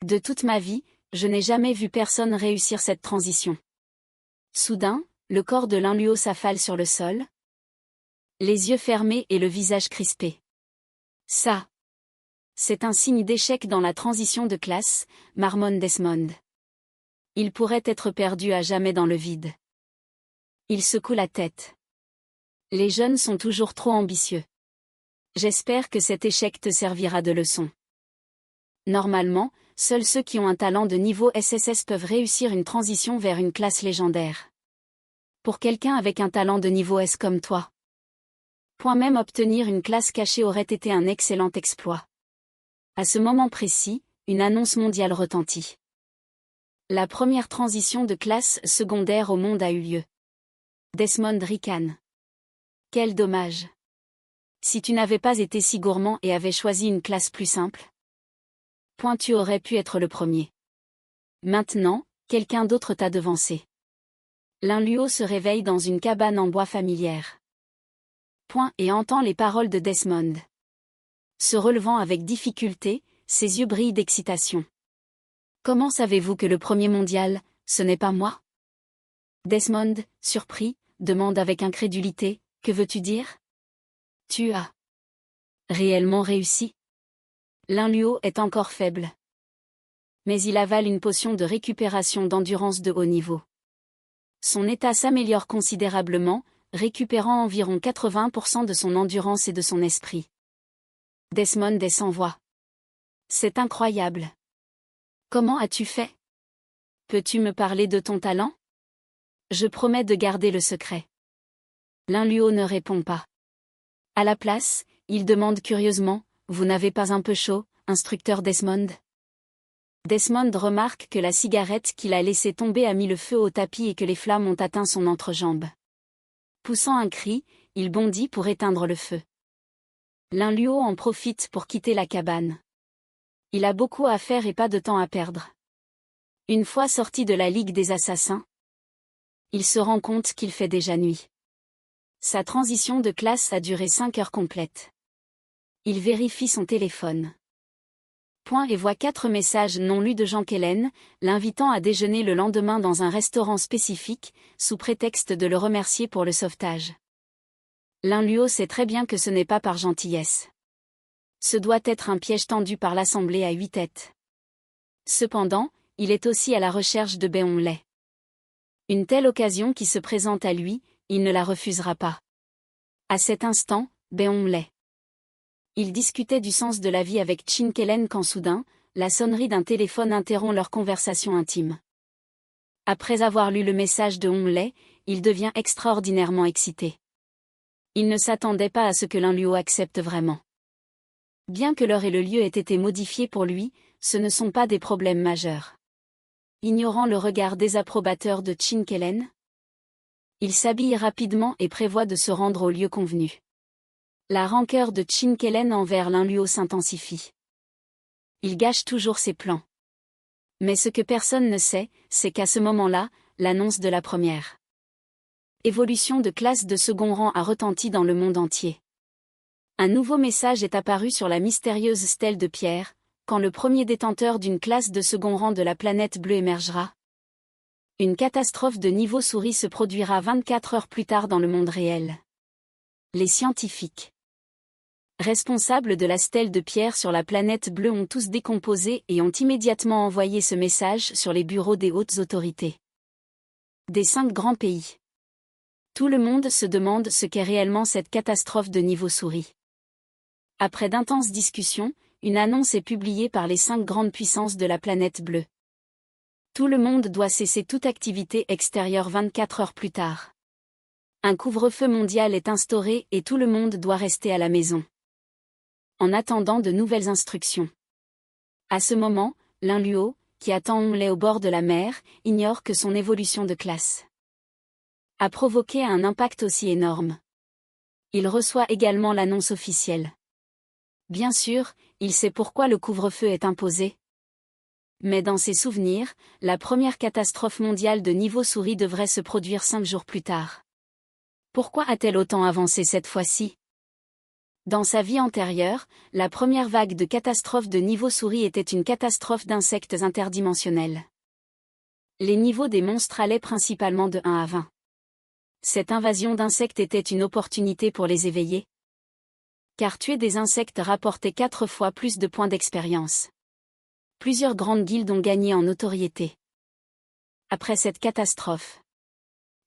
De toute ma vie, je n'ai jamais vu personne réussir cette transition. Soudain, le corps de Linluo s'affale sur le sol, les yeux fermés et le visage crispé. Ça, c'est un signe d'échec dans la transition de classe, marmonne Desmond. Il pourrait être perdu à jamais dans le vide. Il secoue la tête. Les jeunes sont toujours trop ambitieux. J'espère que cet échec te servira de leçon. Normalement, seuls ceux qui ont un talent de niveau SSS peuvent réussir une transition vers une classe légendaire. Pour quelqu'un avec un talent de niveau S comme toi. Même obtenir une classe cachée aurait été un excellent exploit. À ce moment précis, une annonce mondiale retentit. La première transition de classe secondaire au monde a eu lieu. Desmond ricane. Quel dommage. Si tu n'avais pas été si gourmand et avais choisi une classe plus simple. Tu aurais pu être le premier. Maintenant, quelqu'un d'autre t'a devancé. Linluo se réveille dans une cabane en bois familière. Et entend les paroles de Desmond. Se relevant avec difficulté, ses yeux brillent d'excitation. Comment savez-vous que le premier mondial, ce n'est pas moi? Desmond, surpris, demande avec incrédulité, que veux-tu dire? Tu as réellement réussi? Linluo est encore faible. Mais il avale une potion de récupération d'endurance de haut niveau. Son état s'améliore considérablement, récupérant environ 80% de son endurance et de son esprit. Desmond est sans voix. C'est incroyable. Comment as-tu fait? Peux-tu me parler de ton talent? Je promets de garder le secret. Linluo ne répond pas. À la place, il demande curieusement, vous n'avez pas un peu chaud, instructeur Desmond? Desmond remarque que la cigarette qu'il a laissée tomber a mis le feu au tapis et que les flammes ont atteint son entrejambe. Poussant un cri, il bondit pour éteindre le feu. Linluo en profite pour quitter la cabane. Il a beaucoup à faire et pas de temps à perdre. Une fois sorti de la Ligue des Assassins, il se rend compte qu'il fait déjà nuit. Sa transition de classe a duré 5 heures complètes. Il vérifie son téléphone. Et voit 4 messages non lus de Jean Kellen, l'invitant à déjeuner le lendemain dans un restaurant spécifique, sous prétexte de le remercier pour le sauvetage. Linluo sait très bien que ce n'est pas par gentillesse. Ce doit être un piège tendu par l'Assemblée à 8 têtes. Cependant, il est aussi à la recherche de Beonlai. Une telle occasion qui se présente à lui, il ne la refusera pas. À cet instant, Beonglai. Ils discutaient du sens de la vie avec Chin Kelen quand soudain, la sonnerie d'un téléphone interrompt leur conversation intime. Après avoir lu le message de Honglai, il devient extraordinairement excité. Il ne s'attendait pas à ce que Lin Luo accepte vraiment. Bien que l'heure et le lieu aient été modifiés pour lui, ce ne sont pas des problèmes majeurs. Ignorant le regard désapprobateur de Chin Kelen, il s'habille rapidement et prévoit de se rendre au lieu convenu. La rancœur de Chin Kelen envers Lin Luo s'intensifie. Il gâche toujours ses plans. Mais ce que personne ne sait, c'est qu'à ce moment-là, l'annonce de la première évolution de classe de second rang a retenti dans le monde entier. Un nouveau message est apparu sur la mystérieuse stèle de pierre, quand le premier détenteur d'une classe de second rang de la planète bleue émergera. Une catastrophe de niveau souris se produira 24 heures plus tard dans le monde réel. Les scientifiques responsables de la stèle de pierre sur la planète bleue ont tous décomposé et ont immédiatement envoyé ce message sur les bureaux des hautes autorités des 5 grands pays. Tout le monde se demande ce qu'est réellement cette catastrophe de niveau souris. Après d'intenses discussions, une annonce est publiée par les 5 grandes puissances de la planète bleue. Tout le monde doit cesser toute activité extérieure 24 heures plus tard. Un couvre-feu mondial est instauré et tout le monde doit rester à la maison, en attendant de nouvelles instructions. À ce moment, Lin Luo, qui attend Honglai au bord de la mer, ignore que son évolution de classe a provoqué un impact aussi énorme. Il reçoit également l'annonce officielle. Bien sûr, il sait pourquoi le couvre-feu est imposé. Mais dans ses souvenirs, la première catastrophe mondiale de niveau souris devrait se produire 5 jours plus tard. Pourquoi a-t-elle autant avancé cette fois-ci ? Dans sa vie antérieure, la première vague de catastrophes de niveau souris était une catastrophe d'insectes interdimensionnels. Les niveaux des monstres allaient principalement de 1 à 20. Cette invasion d'insectes était une opportunité pour les éveillés, car tuer des insectes rapportait 4 fois plus de points d'expérience. Plusieurs grandes guildes ont gagné en notoriété après cette catastrophe.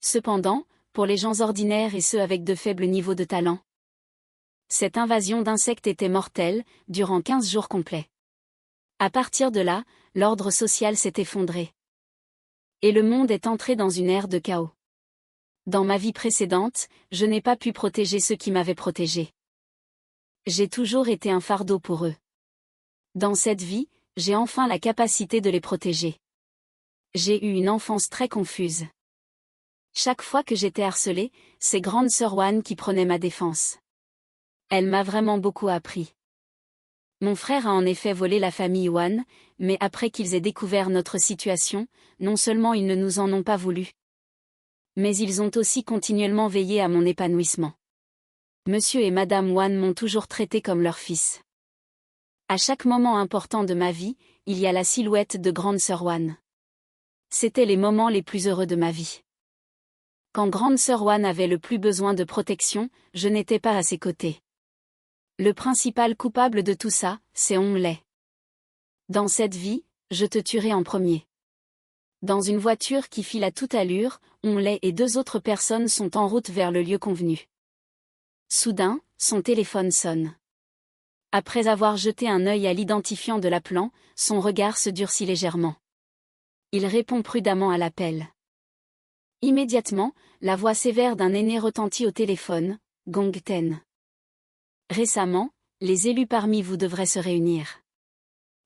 Cependant, pour les gens ordinaires et ceux avec de faibles niveaux de talent, cette invasion d'insectes était mortelle, durant 15 jours complets. À partir de là, l'ordre social s'est effondré. Et le monde est entré dans une ère de chaos. Dans ma vie précédente, je n'ai pas pu protéger ceux qui m'avaient protégé. J'ai toujours été un fardeau pour eux. Dans cette vie, j'ai enfin la capacité de les protéger. J'ai eu une enfance très confuse. Chaque fois que j'étais harcelée, c'est grande sœur Wan qui prenait ma défense. Elle m'a vraiment beaucoup appris. Mon frère a en effet volé la famille Wan, mais après qu'ils aient découvert notre situation, non seulement ils ne nous en ont pas voulu, mais ils ont aussi continuellement veillé à mon épanouissement. Monsieur et Madame Wan m'ont toujours traité comme leur fils. À chaque moment important de ma vie, il y a la silhouette de grande sœur Wan. C'étaient les moments les plus heureux de ma vie. Quand grande sœur Wan avait le plus besoin de protection, je n'étais pas à ses côtés. Le principal coupable de tout ça, c'est Honglai. Dans cette vie, je te tuerai en premier. Dans une voiture qui file à toute allure, Honglai et 2 autres personnes sont en route vers le lieu convenu. Soudain, son téléphone sonne. Après avoir jeté un œil à l'identifiant de l'appelant, son regard se durcit légèrement. Il répond prudemment à l'appel. Immédiatement, la voix sévère d'un aîné retentit au téléphone, Gong Ten. Récemment, les élus parmi vous devraient se réunir.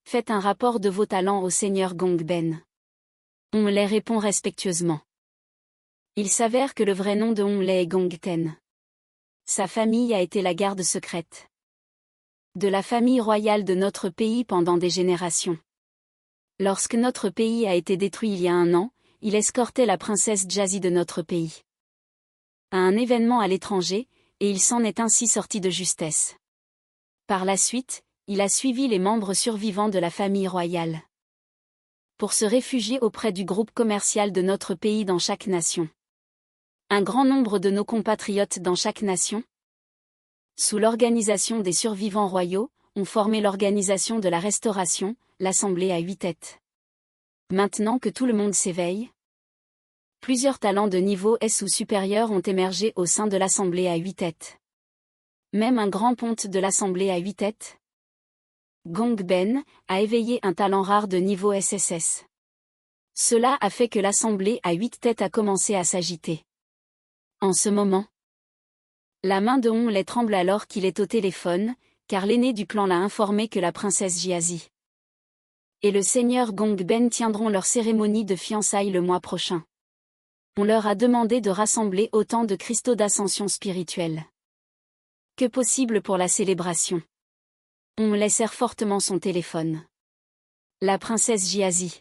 Faites un rapport de vos talents au seigneur Gong Ben. Honglai répond respectueusement. Il s'avère que le vrai nom de Honglai est Gong Ten. Sa famille a été la garde secrète de la famille royale de notre pays pendant des générations. Lorsque notre pays a été détruit il y a 1 an, il escortait la princesse Jazzy de notre pays à un événement à l'étranger, et il s'en est ainsi sorti de justesse. Par la suite, il a suivi les membres survivants de la famille royale pour se réfugier auprès du groupe commercial de notre pays dans chaque nation. Un grand nombre de nos compatriotes dans chaque nation, sous l'organisation des survivants royaux, ont formé l'organisation de la restauration, l'Assemblée à 8 têtes. Maintenant que tout le monde s'éveille, Plusieurs talents de niveau S ou supérieur ont émergé au sein de l'Assemblée à 8 têtes. Même un grand ponte de l'Assemblée à 8 têtes. Gong Ben a éveillé un talent rare de niveau SSS. Cela a fait que l'Assemblée à 8 têtes a commencé à s'agiter. En ce moment, la main de Hong Lei tremble alors qu'il est au téléphone, car l'aîné du clan l'a informé que la princesse Jiazi et le seigneur Gong Ben tiendront leur cérémonie de fiançailles le mois prochain. On leur a demandé de rassembler autant de cristaux d'ascension spirituelle que possible pour la célébration. On Lei serre fortement son téléphone. La princesse Jiazi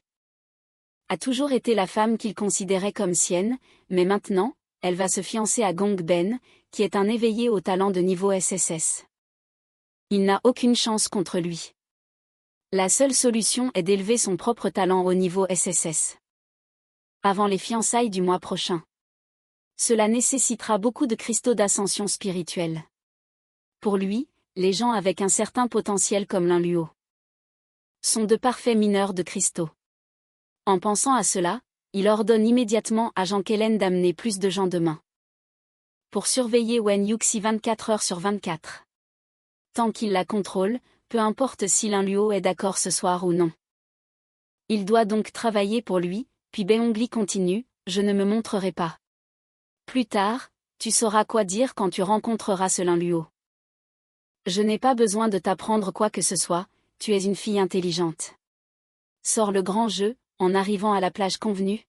a toujours été la femme qu'il considérait comme sienne, mais maintenant, elle va se fiancer à Gong Ben, qui est un éveillé au talent de niveau SSS. Il n'a aucune chance contre lui. La seule solution est d'élever son propre talent au niveau SSS. Avant les fiançailles du mois prochain. Cela nécessitera beaucoup de cristaux d'ascension spirituelle. Pour lui, les gens avec un certain potentiel comme Lin Luo sont de parfaits mineurs de cristaux. En pensant à cela, il ordonne immédiatement à Jean Kellen d'amener plus de gens demain pour surveiller Wen Yuxi 24 heures sur 24. Tant qu'il la contrôle, peu importe si Lin Luo est d'accord ce soir ou non. Il doit donc travailler pour lui, puis Beongli continue, je ne me montrerai pas. Plus tard, tu sauras quoi dire quand tu rencontreras ce Lin Luo. Je n'ai pas besoin de t'apprendre quoi que ce soit, tu es une fille intelligente. Sort le grand jeu, en arrivant à la plage convenue.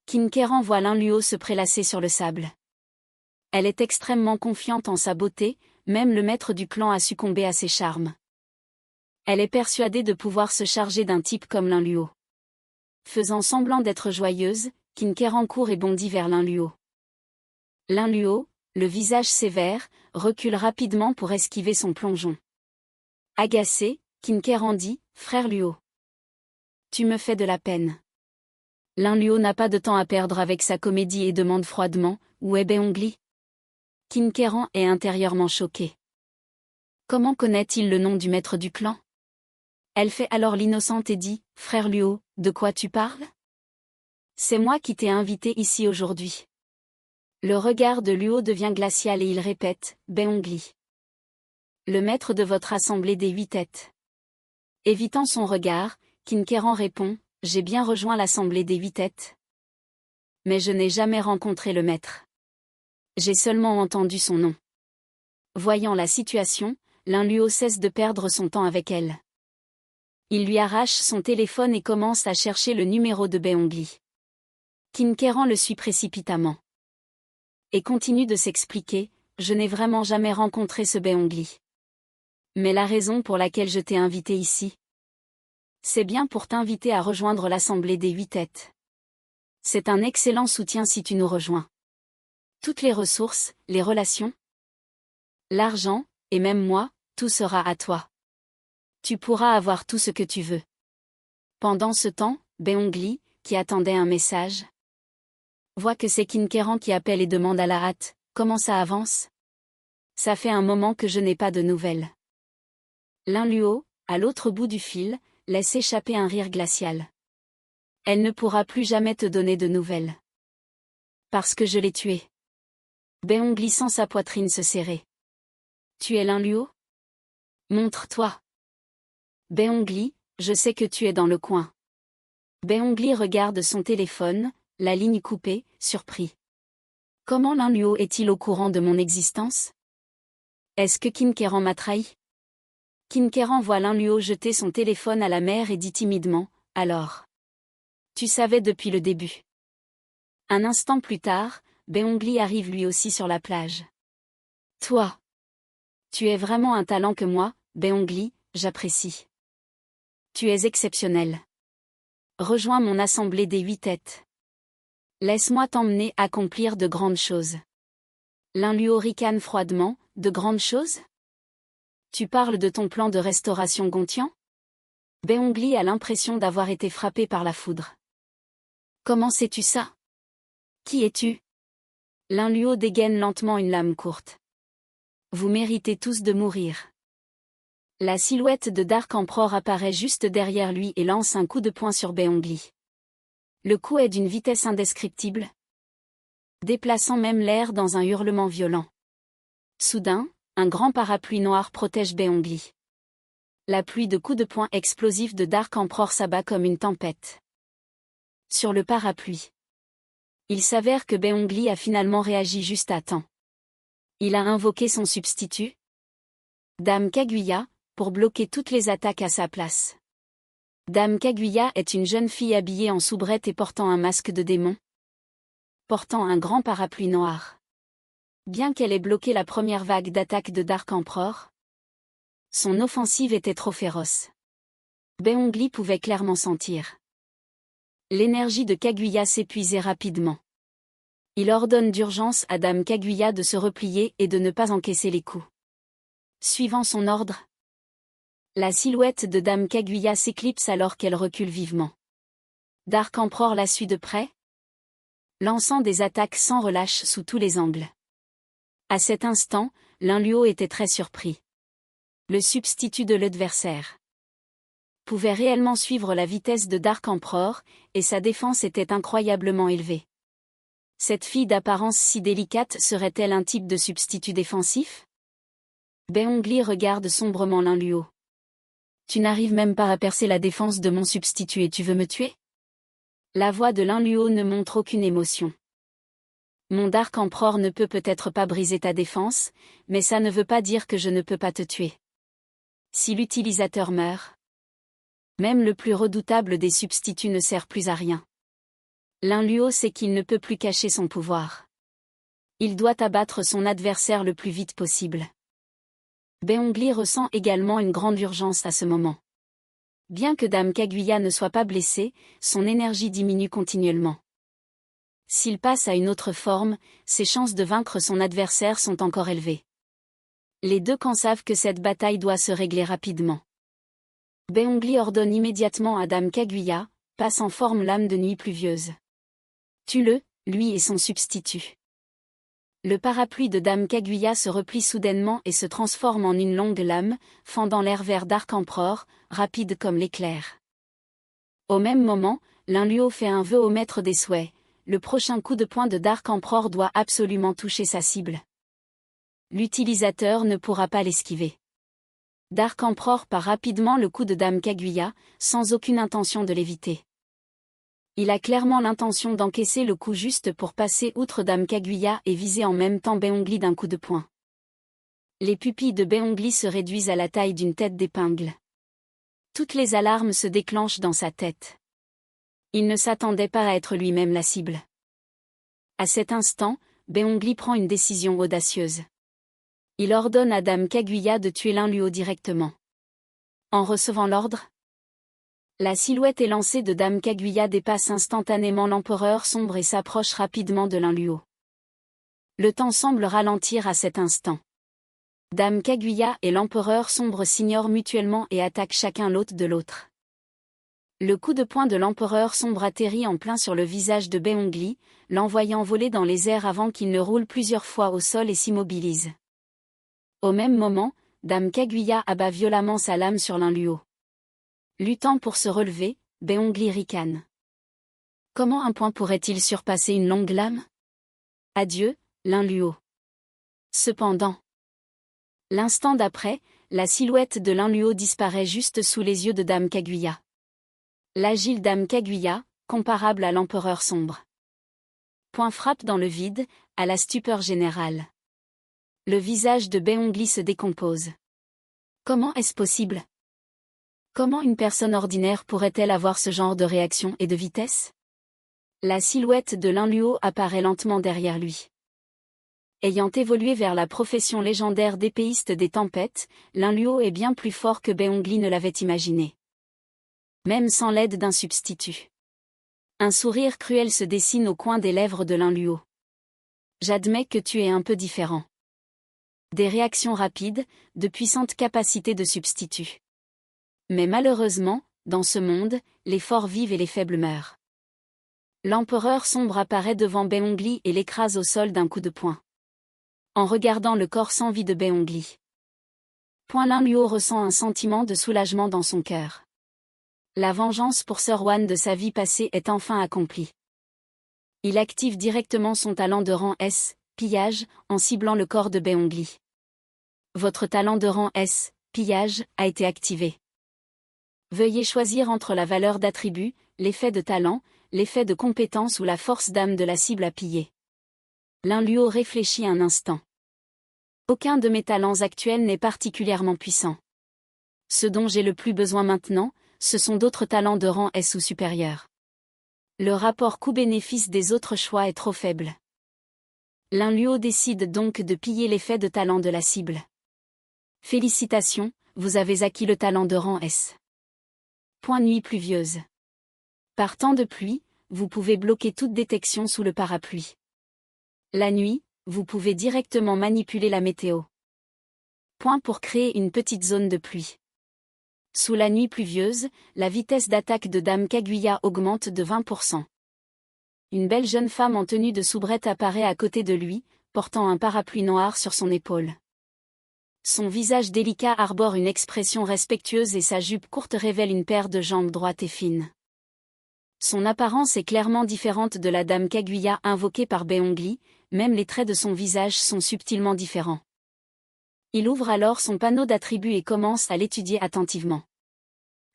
Qin Keran voit Lin Luo se prélasser sur le sable. Elle est extrêmement confiante en sa beauté, même le maître du clan a succombé à ses charmes. Elle est persuadée de pouvoir se charger d'un type comme Lin Luo. Faisant semblant d'être joyeuse, Qin Keran court et bondit vers Lin Luo. Lin Luo, le visage sévère, recule rapidement pour esquiver son plongeon. Agacé, Qin Keran dit, frère Luo. Tu me fais de la peine. Lin Luo n'a pas de temps à perdre avec sa comédie et demande froidement, où est Beongli? Qin Keran est intérieurement choqué. Comment connaît-il le nom du maître du clan? Elle fait alors l'innocente et dit, frère Luo, de quoi tu parles? C'est moi qui t'ai invité ici aujourd'hui. Le regard de Luo devient glacial et il répète, Beongli. Le maître de votre assemblée des 8 têtes. Évitant son regard, Qin Keran répond, j'ai bien rejoint l'assemblée des 8 têtes. Mais je n'ai jamais rencontré le maître. J'ai seulement entendu son nom. Voyant la situation, Lin Luo cesse de perdre son temps avec elle. Il lui arrache son téléphone et commence à chercher le numéro de Beongli. Qin Keran le suit précipitamment. Et continue de s'expliquer, je n'ai vraiment jamais rencontré ce Beongli. Mais la raison pour laquelle je t'ai invité ici, c'est bien pour t'inviter à rejoindre l'assemblée des 8 têtes. C'est un excellent soutien si tu nous rejoins. Toutes les ressources, les relations, l'argent, et même moi, tout sera à toi. Tu pourras avoir tout ce que tu veux. Pendant ce temps, Beongli, qui attendait un message, voit que c'est Qin Keran qui appelle et demande à la hâte, comment ça avance? Ça fait un moment que je n'ai pas de nouvelles. Lin Luo, à l'autre bout du fil, laisse échapper un rire glacial. Elle ne pourra plus jamais te donner de nouvelles. Parce que je l'ai tué. Beongli sent sa poitrine se serrer. Tu es Lin Luo? Montre-toi. Beongli, je sais que tu es dans le coin. Beongli regarde son téléphone, la ligne coupée, surpris. Comment Lin Luo est-il au courant de mon existence? Est-ce que Qin Keran m'a trahi? Qin Keran voit Lin Luo jeter son téléphone à la mer et dit timidement, alors. Tu savais depuis le début. Un instant plus tard, Beongli arrive lui aussi sur la plage. Toi. Tu es vraiment un talent que moi, Beongli, j'apprécie. Tu es exceptionnel. Rejoins mon assemblée des 8 têtes. Laisse-moi t'emmener accomplir de grandes choses. Lin Luo ricane froidement, de grandes choses? Tu parles de ton plan de restauration Gontian? Beongli a l'impression d'avoir été frappé par la foudre. Comment sais-tu ça? Qui es-tu? Lin Luo dégaine lentement une lame courte. Vous méritez tous de mourir. La silhouette de Dark Emperor apparaît juste derrière lui et lance un coup de poing sur Beongli. Le coup est d'une vitesse indescriptible, déplaçant même l'air dans un hurlement violent. Soudain, un grand parapluie noir protège Beongli. La pluie de coups de poing explosifs de Dark Emperor s'abat comme une tempête sur le parapluie. Il s'avère que Beongli a finalement réagi juste à temps. Il a invoqué son substitut, Dame Kaguya, pour bloquer toutes les attaques à sa place. Dame Kaguya est une jeune fille habillée en soubrette et portant un masque de démon, portant un grand parapluie noir. Bien qu'elle ait bloqué la première vague d'attaque de Dark Emperor, son offensive était trop féroce. Beongli pouvait clairement sentir l'énergie de Kaguya s'épuisait rapidement. Il ordonne d'urgence à Dame Kaguya de se replier et de ne pas encaisser les coups. Suivant son ordre, la silhouette de Dame Kaguya s'éclipse alors qu'elle recule vivement. Dark Emperor la suit de près, lançant des attaques sans relâche sous tous les angles. À cet instant, Linluo était très surpris. Le substitut de l'adversaire pouvait réellement suivre la vitesse de Dark Emperor, et sa défense était incroyablement élevée. Cette fille d'apparence si délicate serait-elle un type de substitut défensif? Beongli regarde sombrement Linluo. Tu n'arrives même pas à percer la défense de mon substitut et tu veux me tuer? La voix de Linluo ne montre aucune émotion. Mon Dark Emperor ne peut peut-être pas briser ta défense, mais ça ne veut pas dire que je ne peux pas te tuer. Si l'utilisateur meurt, même le plus redoutable des substituts ne sert plus à rien. Linluo sait qu'il ne peut plus cacher son pouvoir. Il doit abattre son adversaire le plus vite possible. Beongli ressent également une grande urgence à ce moment. Bien que Dame Kaguya ne soit pas blessée, son énergie diminue continuellement. S'il passe à une autre forme, ses chances de vaincre son adversaire sont encore élevées. Les deux camps savent que cette bataille doit se régler rapidement. Beongli ordonne immédiatement à Dame Kaguya, passe en forme lame de nuit pluvieuse. Tue-le, lui et son substitut. Le parapluie de Dame Kaguya se replie soudainement et se transforme en une longue lame, fendant l'air vers Dark Emperor, rapide comme l'éclair. Au même moment, Linluo fait un vœu au maître des souhaits. Le prochain coup de poing de Dark Emperor doit absolument toucher sa cible. L'utilisateur ne pourra pas l'esquiver. Dark Emperor part rapidement le coup de Dame Kaguya, sans aucune intention de l'éviter. Il a clairement l'intention d'encaisser le coup juste pour passer outre Dame Kaguya et viser en même temps Beongli d'un coup de poing. Les pupilles de Beongli se réduisent à la taille d'une tête d'épingle. Toutes les alarmes se déclenchent dans sa tête. Il ne s'attendait pas à être lui-même la cible. À cet instant, Beongli prend une décision audacieuse. Il ordonne à Dame Kaguya de tuer Linluo directement. En recevant l'ordre, la silhouette élancée de Dame Kaguya dépasse instantanément l'empereur sombre et s'approche rapidement de Linluo. Le temps semble ralentir à cet instant. Dame Kaguya et l'empereur sombre s'ignorent mutuellement et attaquent chacun l'hôte de l'autre. Le coup de poing de l'empereur sombre atterrit en plein sur le visage de Beongli, l'envoyant voler dans les airs avant qu'il ne roule plusieurs fois au sol et s'immobilise. Au même moment, Dame Kaguya abat violemment sa lame sur Linluo. Luttant pour se relever, Beongli ricane. Comment un poing pourrait-il surpasser une longue lame? Adieu, Linluo. Cependant, l'instant d'après, la silhouette de Linluo disparaît juste sous les yeux de Dame Kaguya. L'agile Dame Kaguya, comparable à l'empereur sombre. Point frappe dans le vide, à la stupeur générale. Le visage de Beongli se décompose. Comment est-ce possible? Comment une personne ordinaire pourrait-elle avoir ce genre de réaction et de vitesse? La silhouette de Linluo apparaît lentement derrière lui. Ayant évolué vers la profession légendaire d'épéiste des tempêtes, Linluo est bien plus fort que Beongli ne l'avait imaginé. Même sans l'aide d'un substitut. Un sourire cruel se dessine au coin des lèvres de Linluo. J'admets que tu es un peu différent. Des réactions rapides, de puissantes capacités de substitut. Mais malheureusement, dans ce monde, les forts vivent et les faibles meurent. L'empereur sombre apparaît devant Beongli et l'écrase au sol d'un coup de poing. En regardant le corps sans vie de Beongli, Linluo ressent un sentiment de soulagement dans son cœur. La vengeance pour Sir Wan de sa vie passée est enfin accomplie. Il active directement son talent de rang S, pillage, en ciblant le corps de Beongli. Votre talent de rang S, pillage, a été activé. Veuillez choisir entre la valeur d'attribut, l'effet de talent, l'effet de compétence ou la force d'âme de la cible à piller. Lin Luo réfléchit un instant. Aucun de mes talents actuels n'est particulièrement puissant. Ce dont j'ai le plus besoin maintenant, ce sont d'autres talents de rang S ou supérieur. Le rapport coût-bénéfice des autres choix est trop faible. Lin Luo décide donc de piller l'effet de talent de la cible. Félicitations, vous avez acquis le talent de rang S. Point nuit pluvieuse. Par temps de pluie, vous pouvez bloquer toute détection sous le parapluie. La nuit, vous pouvez directement manipuler la météo. Point pour créer une petite zone de pluie. Sous la nuit pluvieuse, la vitesse d'attaque de Dame Kaguya augmente de 20%. Une belle jeune femme en tenue de soubrette apparaît à côté de lui, portant un parapluie noir sur son épaule. Son visage délicat arbore une expression respectueuse et sa jupe courte révèle une paire de jambes droites et fines. Son apparence est clairement différente de la Dame Kaguya invoquée par Beongli, même les traits de son visage sont subtilement différents. Il ouvre alors son panneau d'attributs et commence à l'étudier attentivement.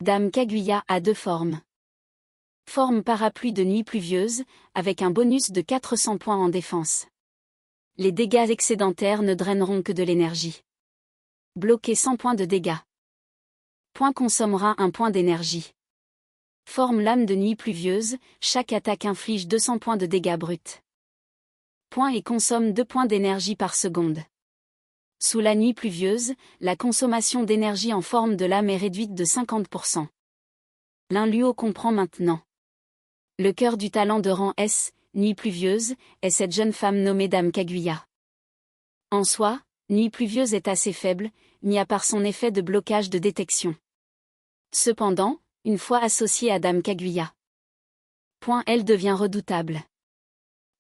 Dame Kaguya a 2 formes. Forme parapluie de nuit pluvieuse, avec un bonus de 400 points en défense. Les dégâts excédentaires ne draineront que de l'énergie. Bloquer 100 points de dégâts. Point consommera 1 point d'énergie. Forme lame de nuit pluvieuse, chaque attaque inflige 200 points de dégâts bruts. Point et consomme 2 points d'énergie par seconde. Sous la nuit pluvieuse, la consommation d'énergie en forme de lame est réduite de 50%. Lin Luo comprend maintenant. Le cœur du talent de rang S, nuit pluvieuse, est cette jeune femme nommée Dame Kaguya. En soi, nuit pluvieuse est assez faible, mis à part son effet de blocage de détection. Cependant, une fois associée à Dame Kaguya, elle devient redoutable.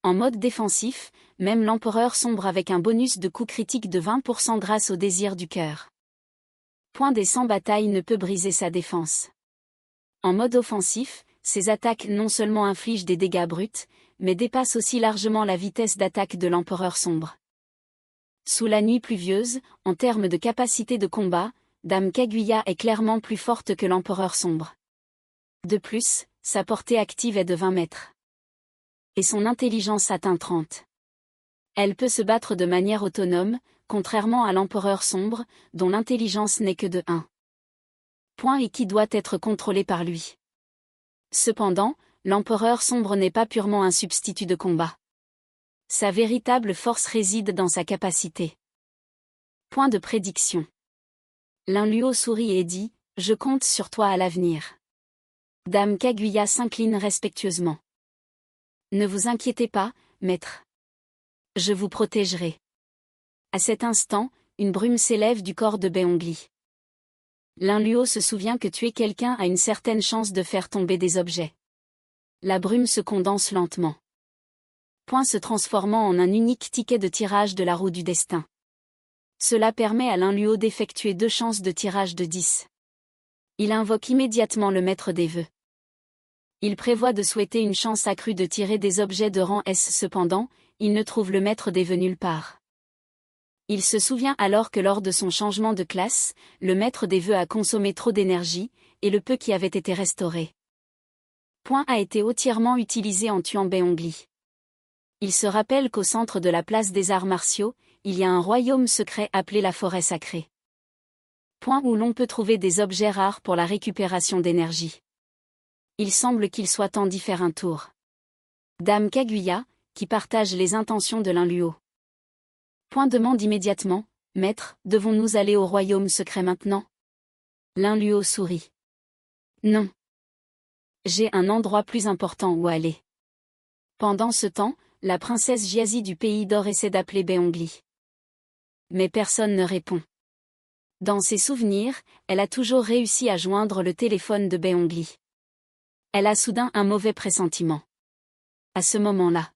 En mode défensif, même l'empereur sombre avec un bonus de coup critique de 20% grâce au désir du cœur. Des 100 batailles ne peut briser sa défense. En mode offensif, ses attaques non seulement infligent des dégâts bruts, mais dépassent aussi largement la vitesse d'attaque de l'empereur sombre. Sous la nuit pluvieuse, en termes de capacité de combat, Dame Kaguya est clairement plus forte que l'empereur sombre. De plus, sa portée active est de 20 mètres. Et son intelligence atteint 30. Elle peut se battre de manière autonome, contrairement à l'empereur sombre, dont l'intelligence n'est que de 1. Et qui doit être contrôlé par lui. Cependant, l'empereur sombre n'est pas purement un substitut de combat. Sa véritable force réside dans sa capacité. De prédiction. Lin Luo sourit et dit, « Je compte sur toi à l'avenir. » Dame Kaguya s'incline respectueusement. « Ne vous inquiétez pas, maître. Je vous protégerai. » À cet instant, une brume s'élève du corps de Beongli. Lin Luo se souvient que tuer quelqu'un a une certaine chance de faire tomber des objets. La brume se condense lentement. Se transformant en un unique ticket de tirage de la roue du destin. Cela permet à Lin Luo d'effectuer 2 chances de tirage de 10. Il invoque immédiatement le maître des vœux. Il prévoit de souhaiter une chance accrue de tirer des objets de rang S. Cependant, il ne trouve le maître des vœux nulle part. Il se souvient alors que lors de son changement de classe, le maître des vœux a consommé trop d'énergie, et le peu qui avait été restauré. A été entièrement utilisé en tuant Beongli. Il se rappelle qu'au centre de la place des arts martiaux, il y a un royaume secret appelé la forêt sacrée. Où l'on peut trouver des objets rares pour la récupération d'énergie. Il semble qu'il soit temps d'y faire un tour. Dame Kaguya, qui partage les intentions de Lin Luo. Demande immédiatement, « Maître, devons-nous aller au royaume secret maintenant ?» Lin Luo sourit. « Non. J'ai un endroit plus important où aller. » Pendant ce temps, la princesse Jiazi du pays d'or essaie d'appeler Beongli. Mais personne ne répond. Dans ses souvenirs, elle a toujours réussi à joindre le téléphone de Beongli. Elle a soudain un mauvais pressentiment. À ce moment-là,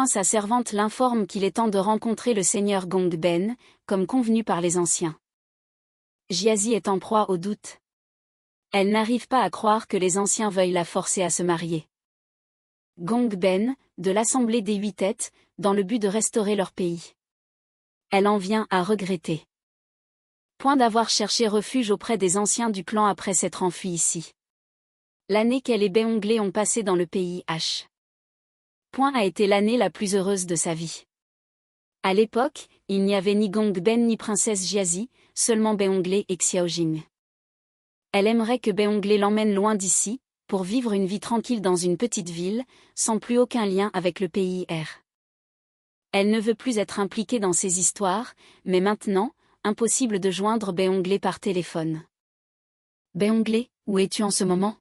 sa servante l'informe qu'il est temps de rencontrer le seigneur Gongben, comme convenu par les anciens. Jiazi est en proie au doute. Elle n'arrive pas à croire que les anciens veuillent la forcer à se marier. Gong Ben, de l'Assemblée des 8 têtes, dans le but de restaurer leur pays. Elle en vient à regretter. Point d'avoir cherché refuge auprès des anciens du clan après s'être enfuie ici. L'année qu'elle et Beonglé ont passée dans le pays H. Point a été l'année la plus heureuse de sa vie. À l'époque, il n'y avait ni Gong Ben ni princesse Jiazi, seulement Beonglé et Xiaojing. Elle aimerait que Beonglé l'emmène loin d'ici, pour vivre une vie tranquille dans une petite ville, sans plus aucun lien avec le pays R. Elle ne veut plus être impliquée dans ces histoires, mais maintenant, impossible de joindre Beonglé par téléphone. Beonglé, où es-tu en ce moment ?